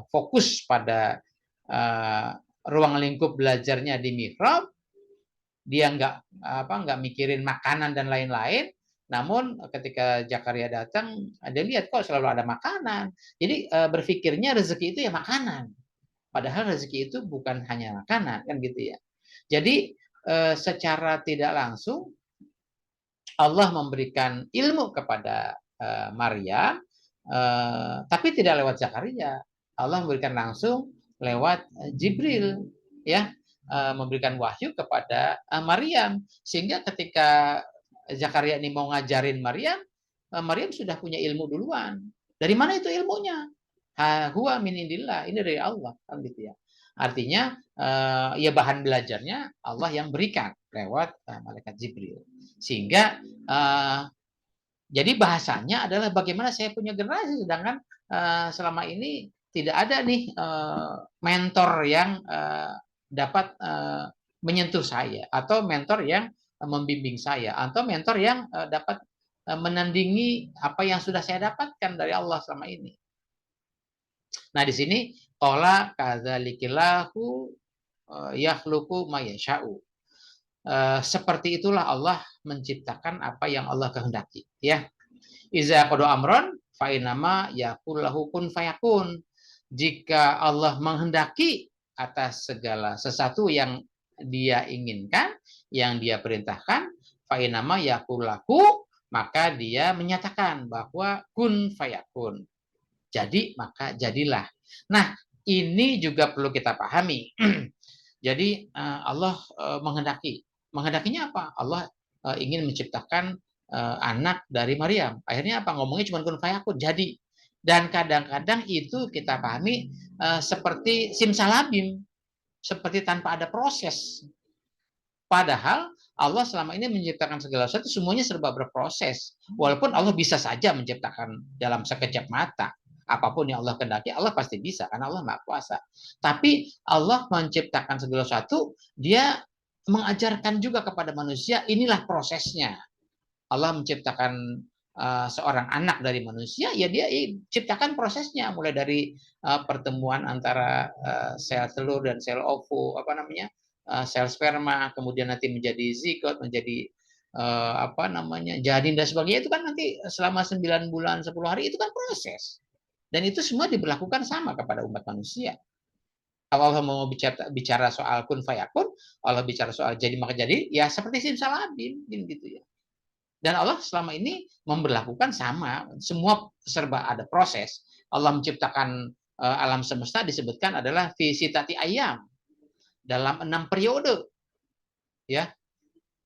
Speaker 1: fokus pada ruang lingkup belajarnya di mihrab, dia nggak mikirin makanan dan lain-lain. Namun ketika Zakaria datang, dia lihat kok selalu ada makanan. Jadi berpikirnya rezeki itu ya makanan. Padahal rezeki itu bukan hanya makanan kan gitu ya. Jadi secara tidak langsung Allah memberikan ilmu kepada Maria, tapi tidak lewat Zakaria. Allah memberikan langsung lewat Jibril, ya, memberikan wahyu kepada Maryam, sehingga ketika Zakaria ini mau ngajarin Maryam, Maryam sudah punya ilmu duluan. Dari mana itu ilmunya? Huwa min indillah, ini dari Allah kan gitu ya. Artinya ya bahan belajarnya Allah yang berikan lewat malaikat Jibril. Sehingga jadi bahasanya adalah bagaimana saya punya generasi, sedangkan selama ini tidak ada nih mentor yang dapat menyentuh saya, atau mentor yang membimbing saya, atau mentor yang dapat menandingi apa yang sudah saya dapatkan dari Allah selama ini. Nah, di sini qala kadzalikillahu yakhluqu ma yasha'u. Seperti itulah Allah menciptakan apa yang Allah kehendaki, ya. Iza qada amron fa inama yaqul lahu kun fayakun. Jika Allah menghendaki atas segala sesuatu yang dia inginkan, yang dia perintahkan, fa inama yaqul lahu, maka dia menyatakan bahwa kun fayakun. Jadi maka jadilah. Nah, ini juga perlu kita pahami. Jadi Allah menghendaki. Menghendakinya apa? Allah ingin menciptakan anak dari Maryam. Akhirnya apa? Ngomongnya cuma kun fayakun, jadi. Dan kadang-kadang itu kita pahami seperti simsalabim, seperti tanpa ada proses. Padahal Allah selama ini menciptakan segala sesuatu semuanya serba berproses. Walaupun Allah bisa saja menciptakan dalam sekejap mata. Apapun yang Allah kehendaki, Allah pasti bisa karena Allah Maha Kuasa. Tapi Allah menciptakan segala sesuatu, dia mengajarkan juga kepada manusia, inilah prosesnya. Allah menciptakan seorang anak dari manusia, ya dia ciptakan prosesnya, mulai dari pertemuan antara sel telur dan sel ovo, sel sperma, kemudian nanti menjadi zigot, menjadi janin dan sebagainya. Itu kan nanti selama 9 bulan 10 hari itu kan proses. Dan itu semua diberlakukan sama kepada umat manusia. Kalau Allah mau bicara soal kun fayakun, Allah bicara soal jadi maka jadi, ya seperti simsalabim gitu ya. Dan Allah selama ini memberlakukan sama, semua serba ada proses. Allah menciptakan alam semesta disebutkan adalah fi sittati ayyam, dalam 6 periode. Ya.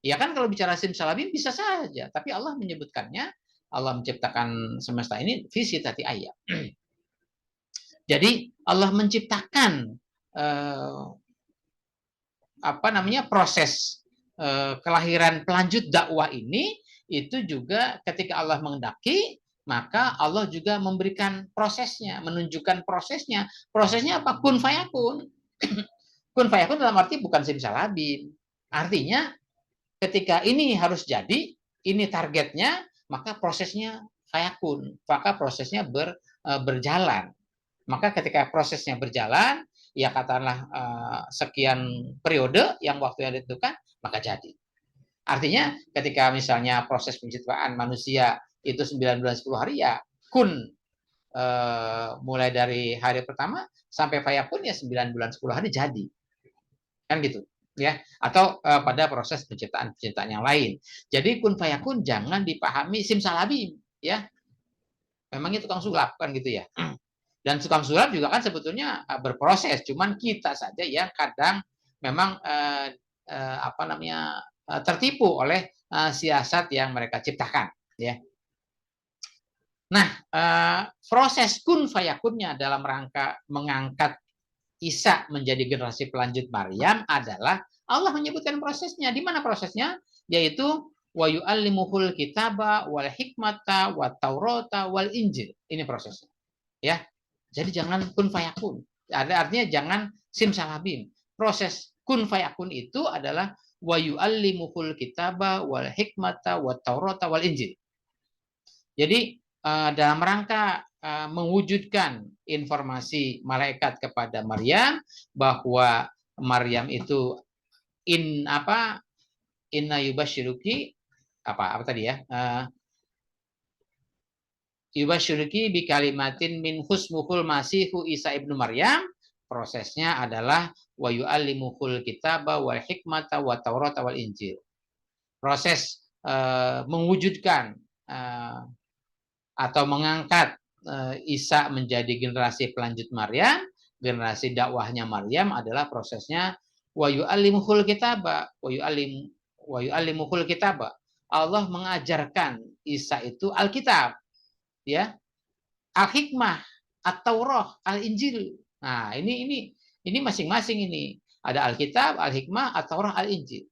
Speaker 1: Ya kan kalau bicara simsalabim bisa saja, tapi Allah menyebutkannya, Allah menciptakan semesta ini fi sittati ayyam. Jadi Allah menciptakan proses kelahiran pelanjut dakwah ini, itu juga ketika Allah menghendaki, maka Allah juga memberikan prosesnya, menunjukkan prosesnya. Prosesnya apa? Kun fayakun. Kun fayakun dalam arti bukan simsalabim. Artinya ketika ini harus jadi, ini targetnya, maka prosesnya fayakun, maka prosesnya berjalan. Maka ketika prosesnya berjalan, ya katakanlah sekian periode yang waktu yang ditentukan, maka jadi. Artinya ketika misalnya proses penciptaan manusia itu 9 bulan 10 hari, ya kun mulai dari hari pertama sampai fayakun ya 9 bulan 10 hari jadi. Kan gitu. Ya, atau pada proses penciptaan yang lain. Jadi kun fayakun jangan dipahami simsalabim, ya. Memangnya tukang sulap kan gitu ya. Dan tukang sulap juga kan sebetulnya berproses, cuman kita saja yang kadang memang tertipu oleh siasat yang mereka ciptakan, ya. Nah, proses kun fayakunnya dalam rangka mengangkat Isa menjadi generasi pelanjut Maryam adalah Allah menyebutkan prosesnya. Di mana prosesnya? Yaitu wa yu'allimuhul kitaba wal hikmata wat taurata wal injil. Ini prosesnya. Ya. Jadi jangan kun fayakun. Artinya jangan simsalabim. Proses kun fayakun itu adalah wa yu'allimuhul kitaba wal hikmata wat taurata wal injil. Jadi dalam rangka mewujudkan informasi malaikat kepada Maryam bahwa Maryam itu inna yubasyiruki apa tadi ya, yubasyiruki bi kalimatin min husmuhul masihu Isa ibnu Maryam. Prosesnya adalah wa yu'allimuhul kitaba wal hikmata wat taurata wal injil. Proses mewujudkan atau mengangkat Isa menjadi generasi pelanjut Maryam, generasi dakwahnya Maryam adalah prosesnya wa yu'allimuhul kitaba, wa yu'allimuhul kitaba. Allah mengajarkan Isa itu Alkitab, ya. Al-Hikmah, At-Taurah, Al-Injil. Nah, ini masing-masing ini. Ada Alkitab, Al-Hikmah, At-Taurah, Al-Injil.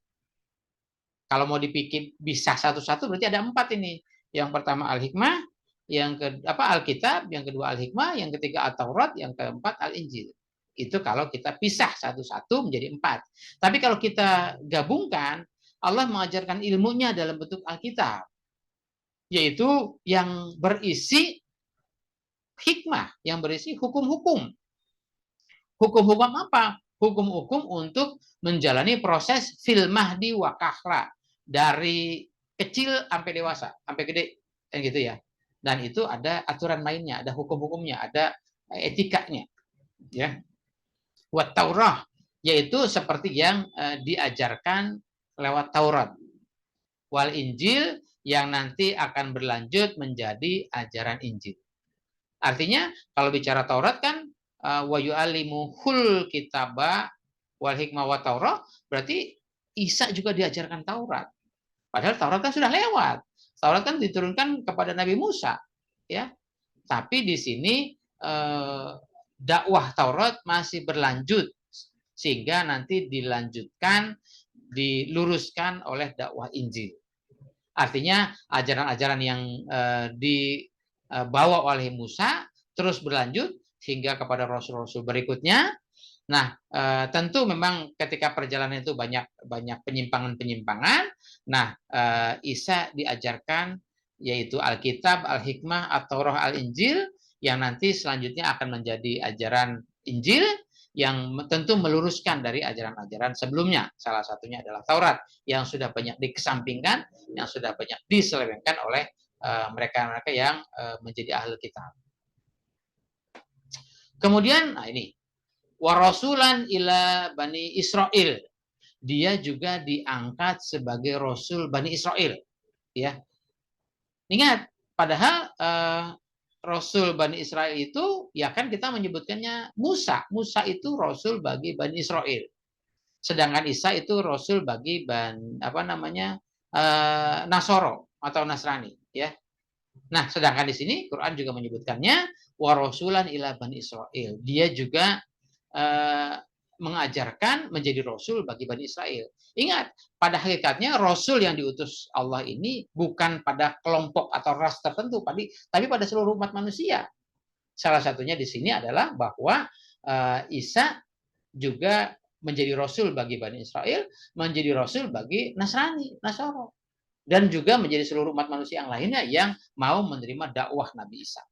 Speaker 1: Kalau mau dipikir bisa satu-satu berarti ada 4 ini. Yang pertama Al-Hikmah, yang Alkitab, yang kedua Al-Hikmah, yang ketiga At-Taurat, yang keempat Al-Injil. Itu kalau kita pisah satu-satu menjadi 4. Tapi kalau kita gabungkan, Allah mengajarkan ilmunya dalam bentuk Alkitab, yaitu yang berisi hikmah, yang berisi hukum-hukum. Hukum-hukum apa? Hukum-hukum untuk menjalani proses fil mahdi wa kahla, dari kecil sampai dewasa, sampai gede, kan gitu ya. Dan itu ada aturan mainnya, ada hukum-hukumnya, ada etikanya, ya. Wat Taurah, yaitu seperti yang diajarkan lewat Taurat. Wal Injil, yang nanti akan berlanjut menjadi ajaran Injil. Artinya kalau bicara Taurat kan wa yu'allimuhul kitaba wal hikmah wat Taurah, berarti Isa juga diajarkan Taurat. Padahal Taurat kan sudah lewat. Taurat kan diturunkan kepada Nabi Musa, ya. Tapi di sini dakwah Taurat masih berlanjut sehingga nanti dilanjutkan, diluruskan oleh dakwah Injil. Artinya ajaran-ajaran yang dibawa oleh Musa terus berlanjut hingga kepada rasul-rasul berikutnya. Nah, tentu memang ketika perjalanan itu banyak penyimpangan-penyimpangan. Nah, Isa diajarkan yaitu Alkitab, Al-Hikmah, At-Taurah, Al-Injil, yang nanti selanjutnya akan menjadi ajaran Injil yang tentu meluruskan dari ajaran-ajaran sebelumnya. Salah satunya adalah Taurat yang sudah banyak dikesampingkan, yang sudah banyak diselewengkan oleh mereka-mereka yang menjadi ahli kitab. Kemudian, nah ini warasulan ila Bani Israel. Dia juga diangkat sebagai Rasul Bani Israel. Ya. Ingat, padahal Rasul Bani Israel itu, ya kan kita menyebutkannya Musa. Musa itu Rasul bagi Bani Israel. Sedangkan Isa itu Rasul bagi Nasoro atau Nasrani. Ya. Nah, sedangkan di sini Quran juga menyebutkannya warasulan ila Bani Israel. Dia juga mengajarkan menjadi Rasul bagi Bani Israel. Ingat, pada hakikatnya Rasul yang diutus Allah ini bukan pada kelompok atau ras tertentu, tapi pada seluruh umat manusia. Salah satunya di sini adalah bahwa Isa juga menjadi rasul bagi Bani Israel, menjadi rasul bagi Nasara, dan juga menjadi seluruh umat manusia yang lainnya yang mau menerima dakwah Nabi Isa.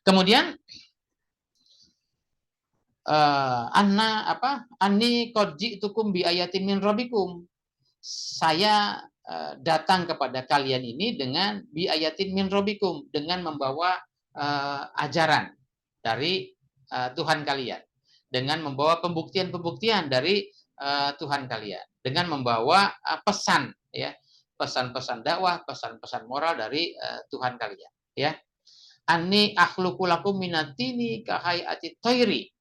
Speaker 1: Kemudian Anni qad ji'tukum bi ayatin min rabbikum. Saya datang kepada kalian ini dengan bi ayatin min rabbikum, dengan membawa ajaran dari Tuhan kalian, dengan membawa pembuktian-pembuktian dari Tuhan kalian, dengan membawa pesan, ya, pesan-pesan dakwah, pesan-pesan moral dari Tuhan kalian, ya. Anni akhluqu lakum minatini kahayati thairi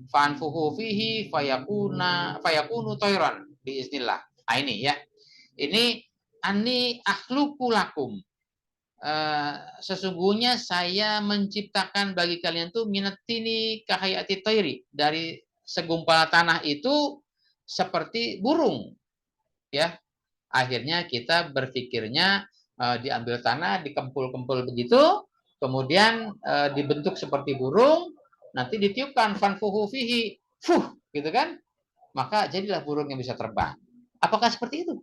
Speaker 1: fanfuhu fihi fayakunu tayran biiznillah. Nah, ini ya. Ini anni akhluqu lakum. Sesungguhnya saya menciptakan bagi kalian tuh minatini kahayati thairi, dari segumpal tanah itu seperti burung, ya. Akhirnya kita berpikirnya diambil tanah, dikempul-kempul begitu, kemudian dibentuk seperti burung, nanti ditiupkan fanfuhu fihi, gitu kan? Maka jadilah burung yang bisa terbang. Apakah seperti itu?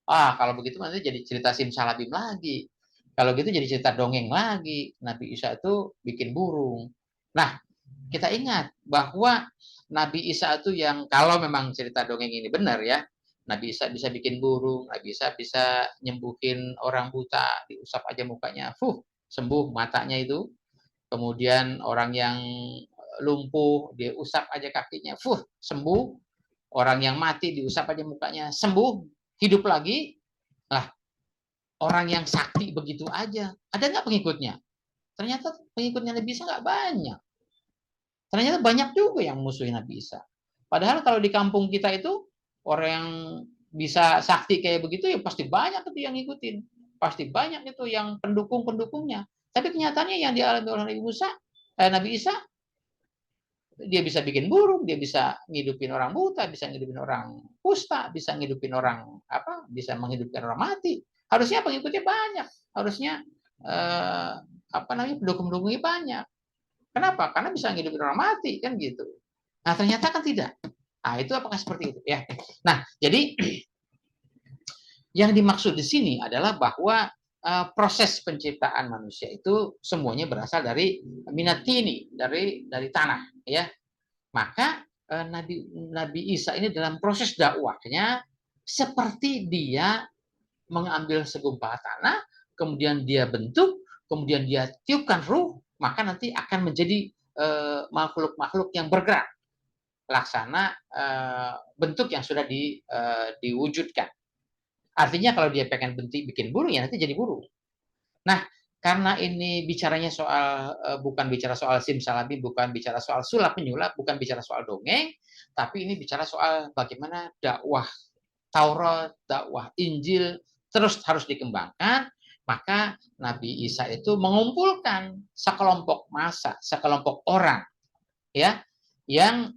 Speaker 1: Kalau begitu nanti jadi cerita simsalabim lagi. Kalau gitu jadi cerita dongeng lagi. Nabi Isa itu bikin burung. Nah, kita ingat bahwa Nabi Isa itu yang, kalau memang cerita dongeng ini benar ya, Nabi Isa bisa bikin burung, Nabi Isa bisa nyembuhin orang buta, diusap aja mukanya, sembuh matanya itu. Kemudian orang yang lumpuh, diusap aja kakinya, sembuh. Orang yang mati diusap aja mukanya, sembuh, hidup lagi. Lah, orang yang sakti begitu aja, ada nggak pengikutnya? Ternyata pengikutnya Nabi Isa nggak banyak. Ternyata banyak juga yang musuhin Nabi Isa. Padahal kalau di kampung kita itu, orang yang bisa sakti kayak begitu, ya pasti banyak itu yang ngikutin. Pasti banyak itu yang pendukung-pendukungnya. Tapi kenyataannya yang dialami oleh Nabi Isa, dia bisa bikin burung, dia bisa ngidupin orang buta, bisa ngidupin orang kusta, bisa ngidupin orang bisa menghidupkan orang mati. Harusnya pengikutnya banyak, harusnya pendukung-pendukungnya banyak. Kenapa? Karena bisa ngidupin orang mati kan gitu. Nah, ternyata kan tidak. Nah, itu apakah seperti itu ya? Nah, jadi yang dimaksud di sini adalah bahwa proses penciptaan manusia itu semuanya berasal dari minatini, dari tanah, ya. Maka Nabi Isa ini dalam proses dakwahnya seperti dia mengambil segumpal tanah, kemudian dia bentuk, kemudian dia tiupkan ruh, maka nanti akan menjadi makhluk-makhluk yang bergerak, laksana bentuk yang sudah diwujudkan. Artinya kalau dia pengen bikin burung, ya nanti jadi burung. Nah, karena ini bicaranya soal bukan bicara soal simsalabim, bukan bicara soal sulap menyulap, bukan bicara soal dongeng, tapi ini bicara soal bagaimana dakwah Taurat, dakwah Injil terus harus dikembangkan. Maka Nabi Isa itu mengumpulkan sekelompok massa, sekelompok orang, ya, yang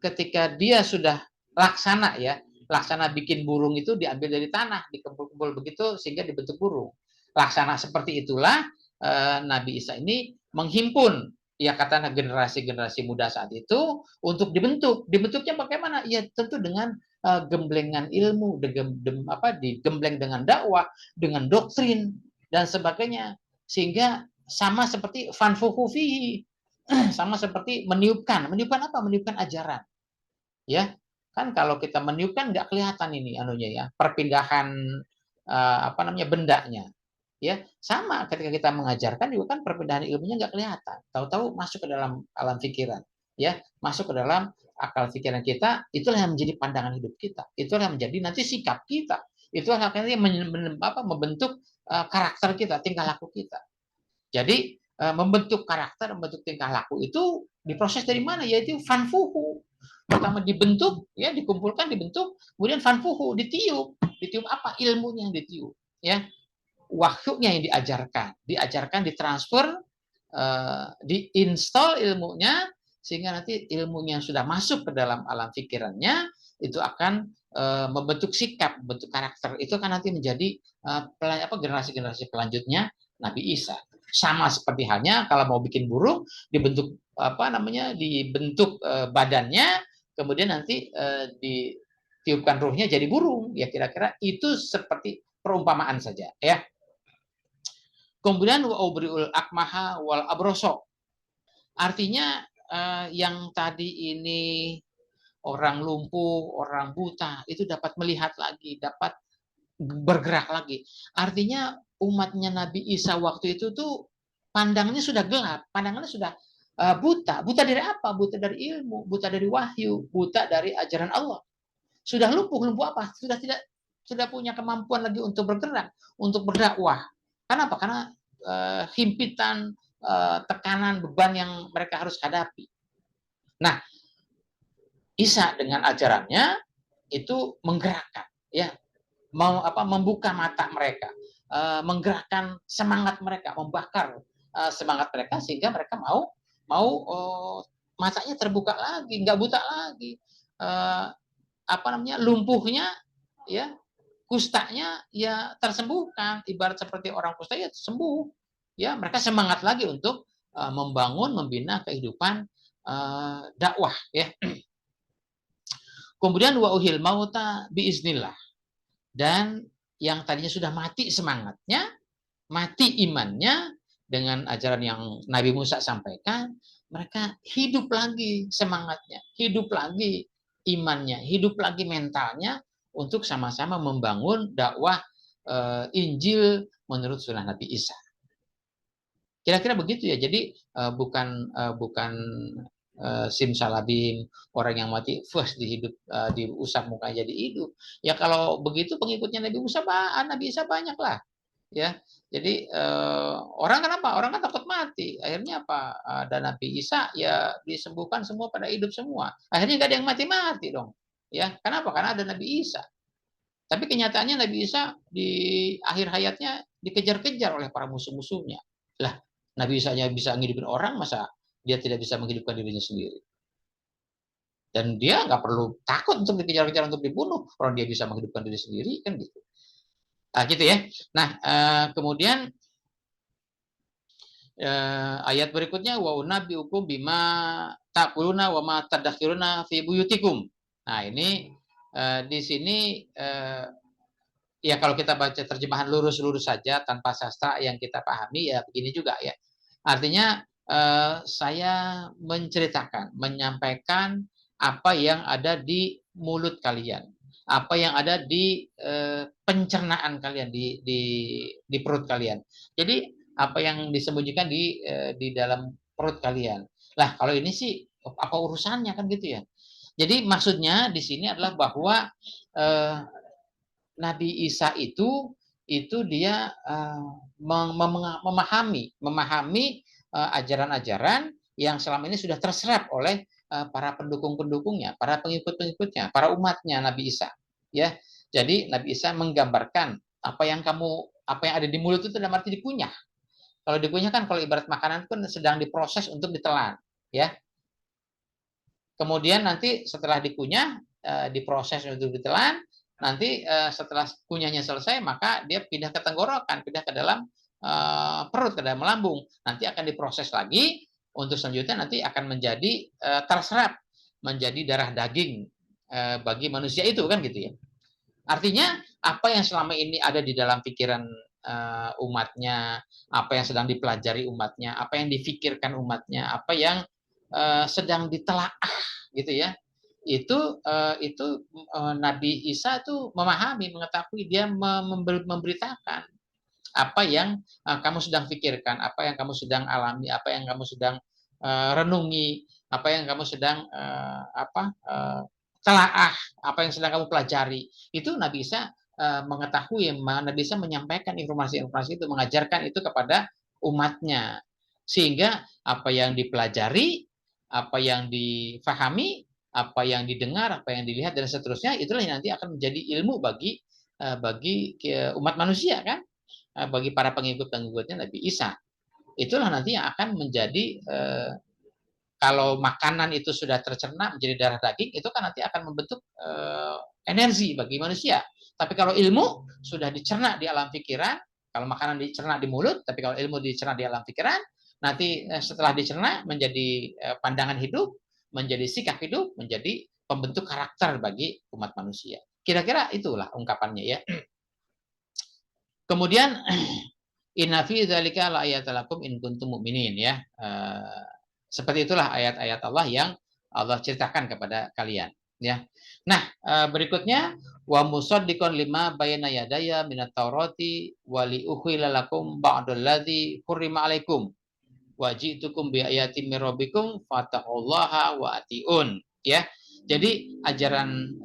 Speaker 1: ketika dia sudah laksana bikin burung itu diambil dari tanah, dikumpul-kumpul begitu sehingga dibentuk burung. Laksana seperti itulah Nabi Isa ini menghimpun, ya, kata generasi-generasi muda saat itu untuk dibentuk. Dibentuknya bagaimana? Ya tentu dengan gemblengan ilmu, digembleng dengan dakwah, dengan doktrin dan sebagainya, sehingga sama seperti fanfuhu fihi, sama seperti meniupkan apa? Meniupkan ajaran, ya. Kan kalau kita meniupkan nggak kelihatan ini ya, perpindahan bendanya, ya. Sama ketika kita mengajarkan juga kan perpindahan ilmunya nggak kelihatan, tahu-tahu masuk ke dalam alam pikiran, ya, masuk ke dalam akal pikiran kita. Itulah yang menjadi pandangan hidup kita, itulah yang menjadi nanti sikap kita, itulah yang membentuk karakter kita, tingkah laku kita. Jadi membentuk karakter, membentuk tingkah laku itu diproses dari mana? Yaitu fanfuhu. Pertama dibentuk, ya, dikumpulkan, dibentuk, kemudian fanfuhu, ditiup apa? Ilmunya yang ditiup, ya, wahyunya yang diajarkan, ditransfer, diinstal ilmunya, sehingga nanti ilmunya yang sudah masuk ke dalam alam pikirannya itu akan membentuk sikap, membentuk karakter. Itu akan nanti menjadi generasi-generasi pelanjutnya Nabi Isa. Sama seperti halnya kalau mau bikin burung, dibentuk apa namanya dibentuk badannya, kemudian nanti ditiupkan ruhnya jadi burung. Ya kira-kira itu seperti perumpamaan saja ya. Kemudian wa ubriul akmaha wal abroso. Artinya yang tadi ini orang lumpuh, orang buta itu dapat melihat lagi, dapat bergerak lagi. Artinya umatnya Nabi Isa waktu itu tuh pandangnya sudah gelap, pandangannya sudah buta. Buta dari apa? Buta dari ilmu, buta dari wahyu, buta dari ajaran Allah. Sudah lumpuh, lumpuh apa? Sudah punya kemampuan lagi untuk bergerak, untuk berdakwah. Kenapa? Karena himpitan, tekanan, beban yang mereka harus hadapi. Nah, Isa dengan ajarannya itu menggerakkan, ya, membuka mata mereka, menggerakkan semangat mereka, membakar semangat mereka sehingga mereka mau matanya terbuka lagi, nggak buta lagi, lumpuhnya, ya, kustanya ya tersembuhkan, ibarat seperti orang kusta ya sembuh, ya mereka semangat lagi untuk membangun, membina kehidupan dakwah, ya. Kemudian wa uhil mauta biiznillah. Dan yang tadinya sudah mati semangatnya, mati imannya dengan ajaran yang Nabi Musa sampaikan, mereka hidup lagi semangatnya, hidup lagi imannya, hidup lagi mentalnya untuk sama-sama membangun dakwah Injil menurut sunnah Nabi Isa. Kira-kira begitu ya. Jadi bukan simsalabim, orang yang mati first diusap mukanya jadi hidup. Ya kalau begitu pengikutnya Nabi Isa banyak lah, ya. Jadi orang kenapa? Orang kan takut mati. Akhirnya apa? Ada Nabi Isa ya disembuhkan semua pada hidup semua. Akhirnya nggak ada yang mati-mati dong. Ya, kenapa? Karena ada Nabi Isa. Tapi kenyataannya Nabi Isa di akhir hayatnya dikejar-kejar oleh para musuh-musuhnya. Lah, Nabi Isa-nya bisa menghidupin orang, masa dia tidak bisa menghidupkan dirinya sendiri? Dan dia nggak perlu takut untuk dikejar-kejar untuk dibunuh, orang dia bisa menghidupkan diri sendiri, kan gitu. Nah, gitu ya. Nah, kemudian ayat berikutnya wa unabbiukum bima taquluna wa ma tadakhiruna fi buyutikum. Nah, ini di sini ya kalau kita baca terjemahan lurus-lurus saja tanpa sastra yang kita pahami ya begini juga ya. Artinya saya menceritakan, menyampaikan apa yang ada di mulut kalian, apa yang ada di pencernaan kalian, di perut kalian. Jadi apa yang disembunyikan di dalam perut kalian. Lah kalau ini sih apa urusannya kan gitu ya. Jadi maksudnya di sini adalah bahwa Nabi Isa itu dia memahami ajaran-ajaran yang selama ini sudah terserap oleh para pendukung-pendukungnya, para pengikut-pengikutnya, para umatnya Nabi Isa. Ya, jadi Nabi Isa menggambarkan apa yang ada di mulut itu dalam arti dikunyah. Kalau dikunyah kan kalau ibarat makanan pun sedang diproses untuk ditelan, ya. Kemudian nanti setelah dikunyah, diproses untuk ditelan, nanti setelah kunyahnya selesai, maka dia pindah ke tenggorokan, pindah ke dalam perut, ke dalam lambung. Nanti akan diproses lagi, untuk selanjutnya nanti akan menjadi terserap, menjadi darah daging bagi manusia itu, kan gitu ya. Artinya, apa yang selama ini ada di dalam pikiran umatnya, apa yang sedang dipelajari umatnya, apa yang difikirkan umatnya, apa yang sedang ditelaah gitu ya, itu Nabi Isa itu memahami, mengetahui, dia memberitakan apa yang kamu sedang pikirkan, apa yang kamu sedang alami, apa yang kamu sedang renungi, apa yang kamu sedang telaah, apa yang sedang kamu pelajari. Itu Nabi Isa mengetahui, Nabi Isa menyampaikan informasi-informasi itu, mengajarkan itu kepada umatnya, sehingga apa yang dipelajari, apa yang difahami, apa yang didengar, apa yang dilihat dan seterusnya, itulah yang nanti akan menjadi ilmu bagi umat manusia, kan, bagi para pengikut-pengikutnya Nabi Isa. Itulah nanti yang akan menjadi kalau makanan itu sudah tercerna menjadi darah daging, itu kan nanti akan membentuk energi bagi manusia. Tapi kalau ilmu sudah dicerna di alam pikiran, kalau makanan dicerna di mulut, tapi kalau ilmu dicerna di alam pikiran, nanti setelah dicerna menjadi pandangan hidup, menjadi sikap hidup, menjadi pembentuk karakter bagi umat manusia. Kira-kira itulah ungkapannya ya. Kemudian inna fi dzalika laayatan in kuntum mu'minin ya. Seperti itulah ayat-ayat Allah yang Allah ceritakan kepada kalian ya. Nah, berikutnya wa musaddiqan lima bayna yadaya minat taurati wa li ukhila lakum ba'dal ladzi hurrima alaikum wa ji'tukum bi ayatin mir rabbikum fattaqullaha wa atiun ya. Jadi ajaran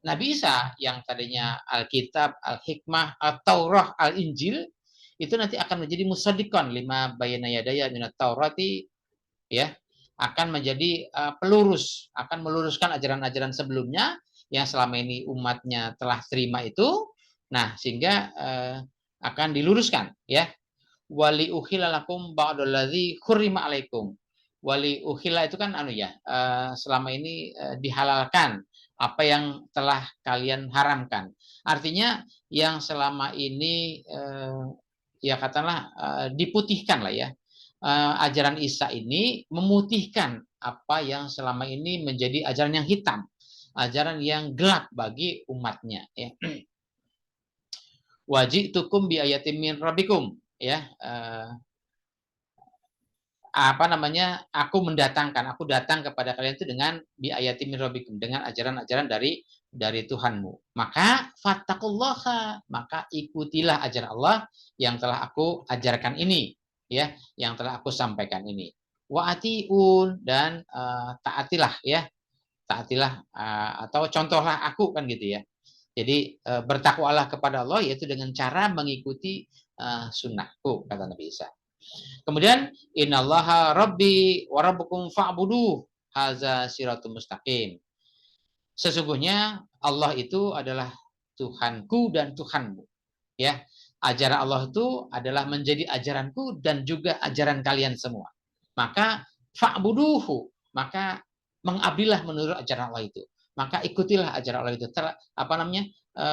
Speaker 1: Nabi Isa yang tadinya Alkitab, Al-Hikmah, Al-Taurah, Al-Injil itu nanti akan menjadi musaddiqan lima bayna yadaya minat taurati ya, akan menjadi pelurus, akan meluruskan ajaran-ajaran sebelumnya yang selama ini umatnya telah terima itu. Nah, sehingga akan diluruskan ya. Wali uhilla lakum ba'dallazi hurrima alaikum. Wali uhilla itu kan ya, selama ini dihalalkan apa yang telah kalian haramkan. Artinya yang selama ini ya katakanlah diputihkan lah ya. Ajaran Isa ini memutihkan apa yang selama ini menjadi ajaran yang hitam, ajaran yang gelap bagi umatnya ya. Wajitukum bi ayatin min rabbikum ya, apa namanya, aku datang kepada kalian itu dengan bi ayatin min rabbikum, dengan ajaran-ajaran dari Tuhanmu. Maka fattaqullaha, maka ikutilah ajaran Allah yang telah aku ajarkan ini ya, yang telah aku sampaikan ini. Wa atiun, dan taatilah ya, taatilah atau contohlah aku kan gitu ya. Jadi bertakwalah kepada Allah yaitu dengan cara mengikuti sunnahku, kata Nabi Isa. Kemudian innallaha rabbi wa rabbukum fa'buduh haza siratul mustaqim. Sesungguhnya Allah itu adalah Tuhanku dan Tuhanmu ya. Ajaran Allah itu adalah menjadi ajaranku dan juga ajaran kalian semua. Maka fa'buduhu, maka mengabdilah menurut ajaran Allah itu. Maka ikutilah ajaran Allah itu.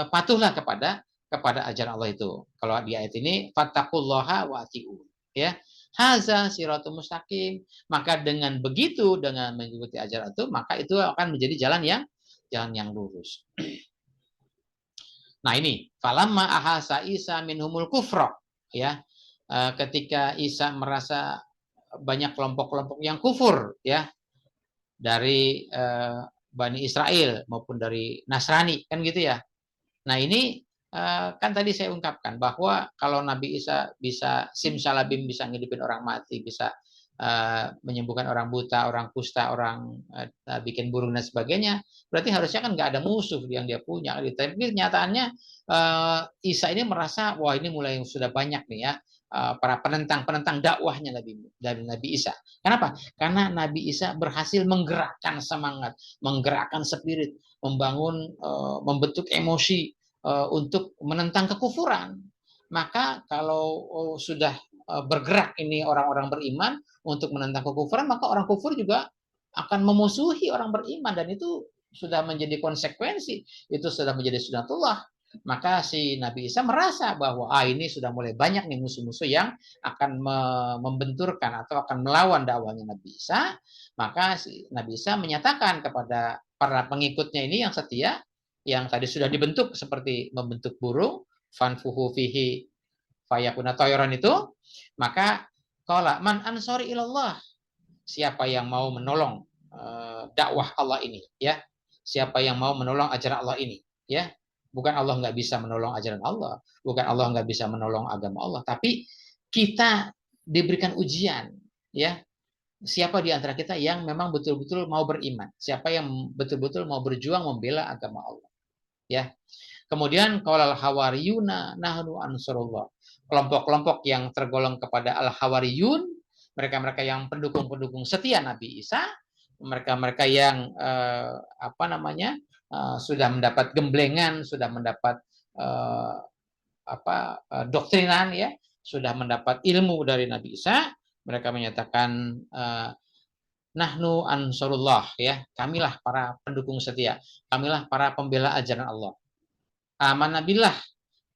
Speaker 1: Patuhlah kepada ajaran Allah itu. Kalau di ayat ini fattaqullaha wa ati'un ya. Haza siratul mustaqim. Maka dengan begitu, dengan mengikuti ajaran itu, maka itu akan menjadi jalan yang lurus. Nah ini, falamma ahasa Isa minhumul kufra ya. Ketika Isa merasa banyak kelompok-kelompok yang kufur ya, dari Bani Israel maupun dari Nasrani kan gitu ya. Nah ini kan tadi saya ungkapkan bahwa kalau Nabi Isa bisa simsalabim, bisa ngidupin orang mati, bisa menyembuhkan orang buta, orang kusta, orang bikin burung dan sebagainya, berarti harusnya kan nggak ada musuh yang dia punya. Tapi kenyataannya Isa ini merasa wah ini mulai sudah banyak nih ya para penentang dakwahnya dari Nabi Isa. Kenapa? Karena Nabi Isa berhasil menggerakkan semangat, menggerakkan spirit, membentuk emosi untuk menentang kekufuran. Maka kalau sudah bergerak ini orang-orang beriman untuk menentang kekufuran, maka orang kufur juga akan memusuhi orang beriman, dan itu sudah menjadi konsekuensi, itu sudah menjadi sunatullah. Maka si Nabi Isa merasa bahwa ini sudah mulai banyak nih musuh-musuh yang akan membenturkan atau akan melawan dakwahnya Nabi Isa. Maka si Nabi Isa menyatakan kepada para pengikutnya ini yang setia, yang tadi sudah dibentuk seperti membentuk burung, fanfuhu fihi fayakuna toyoran itu, maka qala man ansori ilallah, siapa yang mau menolong dakwah Allah ini ya, siapa yang mau menolong ajaran Allah ini ya. Bukan Allah nggak bisa menolong ajaran Allah, bukan Allah nggak bisa menolong agama Allah, tapi kita diberikan ujian ya. Siapa di antara kita yang memang betul-betul mau beriman, siapa yang betul-betul mau berjuang membela agama Allah ya. Kemudian qalal hawariyuna nahnu ansarullah, kelompok-kelompok yang tergolong kepada al-hawariyun, mereka-mereka yang pendukung-pendukung setia Nabi Isa, mereka-mereka yang sudah mendapat gemblengan, sudah mendapat doktrinan ya, sudah mendapat ilmu dari Nabi Isa, mereka menyatakan nahnu ansarullah ya, kamilah para pendukung setia, kamilah para pembela ajaran Allah. Amanabillah,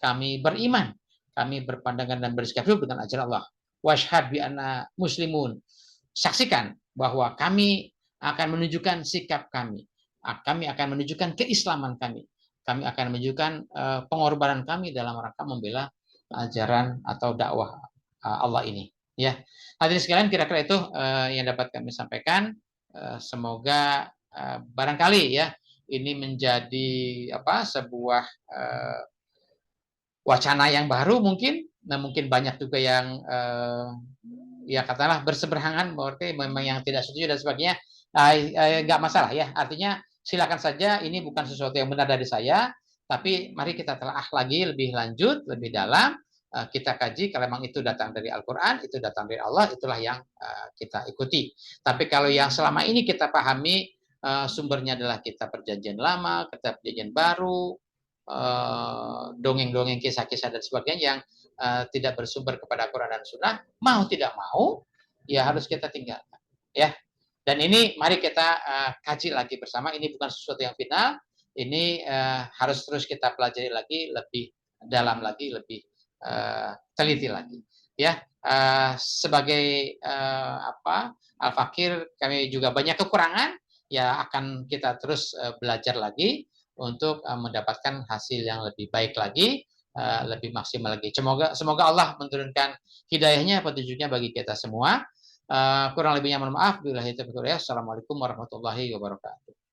Speaker 1: kami beriman, kami berpandangan dan bersikap hidup dengan ajaran Allah. washhad bi anna muslimun. Saksikan bahwa kami akan menunjukkan sikap kami. Kami akan menunjukkan keislaman kami. Kami akan menunjukkan pengorbanan kami dalam rangka membela ajaran atau dakwah Allah ini. Ya, hadirin sekalian, kira-kira itu yang dapat kami sampaikan. Semoga barangkali ya ini menjadi sebuah wacana yang baru mungkin. Nah, mungkin banyak juga yang ya katakanlah berseberangan, berarti memang yang tidak setuju dan sebagainya. Nggak masalah ya. Artinya silakan saja, ini bukan sesuatu yang benar dari saya, tapi mari kita telah lagi lebih lanjut, lebih dalam. Kita kaji kalau memang itu datang dari Al-Quran, itu datang dari Allah, itulah yang kita ikuti. Tapi kalau yang selama ini kita pahami sumbernya adalah kitab perjanjian lama, kitab perjanjian baru, dongeng-dongeng, kisah-kisah dan sebagainya yang tidak bersumber kepada Quran dan Sunnah, mau tidak mau ya harus kita tinggalkan ya. Dan ini mari kita kaji lagi bersama. Ini bukan sesuatu yang final, ini harus terus kita pelajari lagi, lebih dalam lagi, lebih teliti lagi ya. Sebagai Al-Fakir, kami juga banyak kekurangan ya, akan kita terus belajar lagi untuk mendapatkan hasil yang lebih baik lagi, lebih maksimal lagi. Semoga Allah menurunkan hidayahnya, petunjuknya bagi kita semua. Kurang lebihnya mohon maaf. Assalamualaikum warahmatullahi wabarakatuh.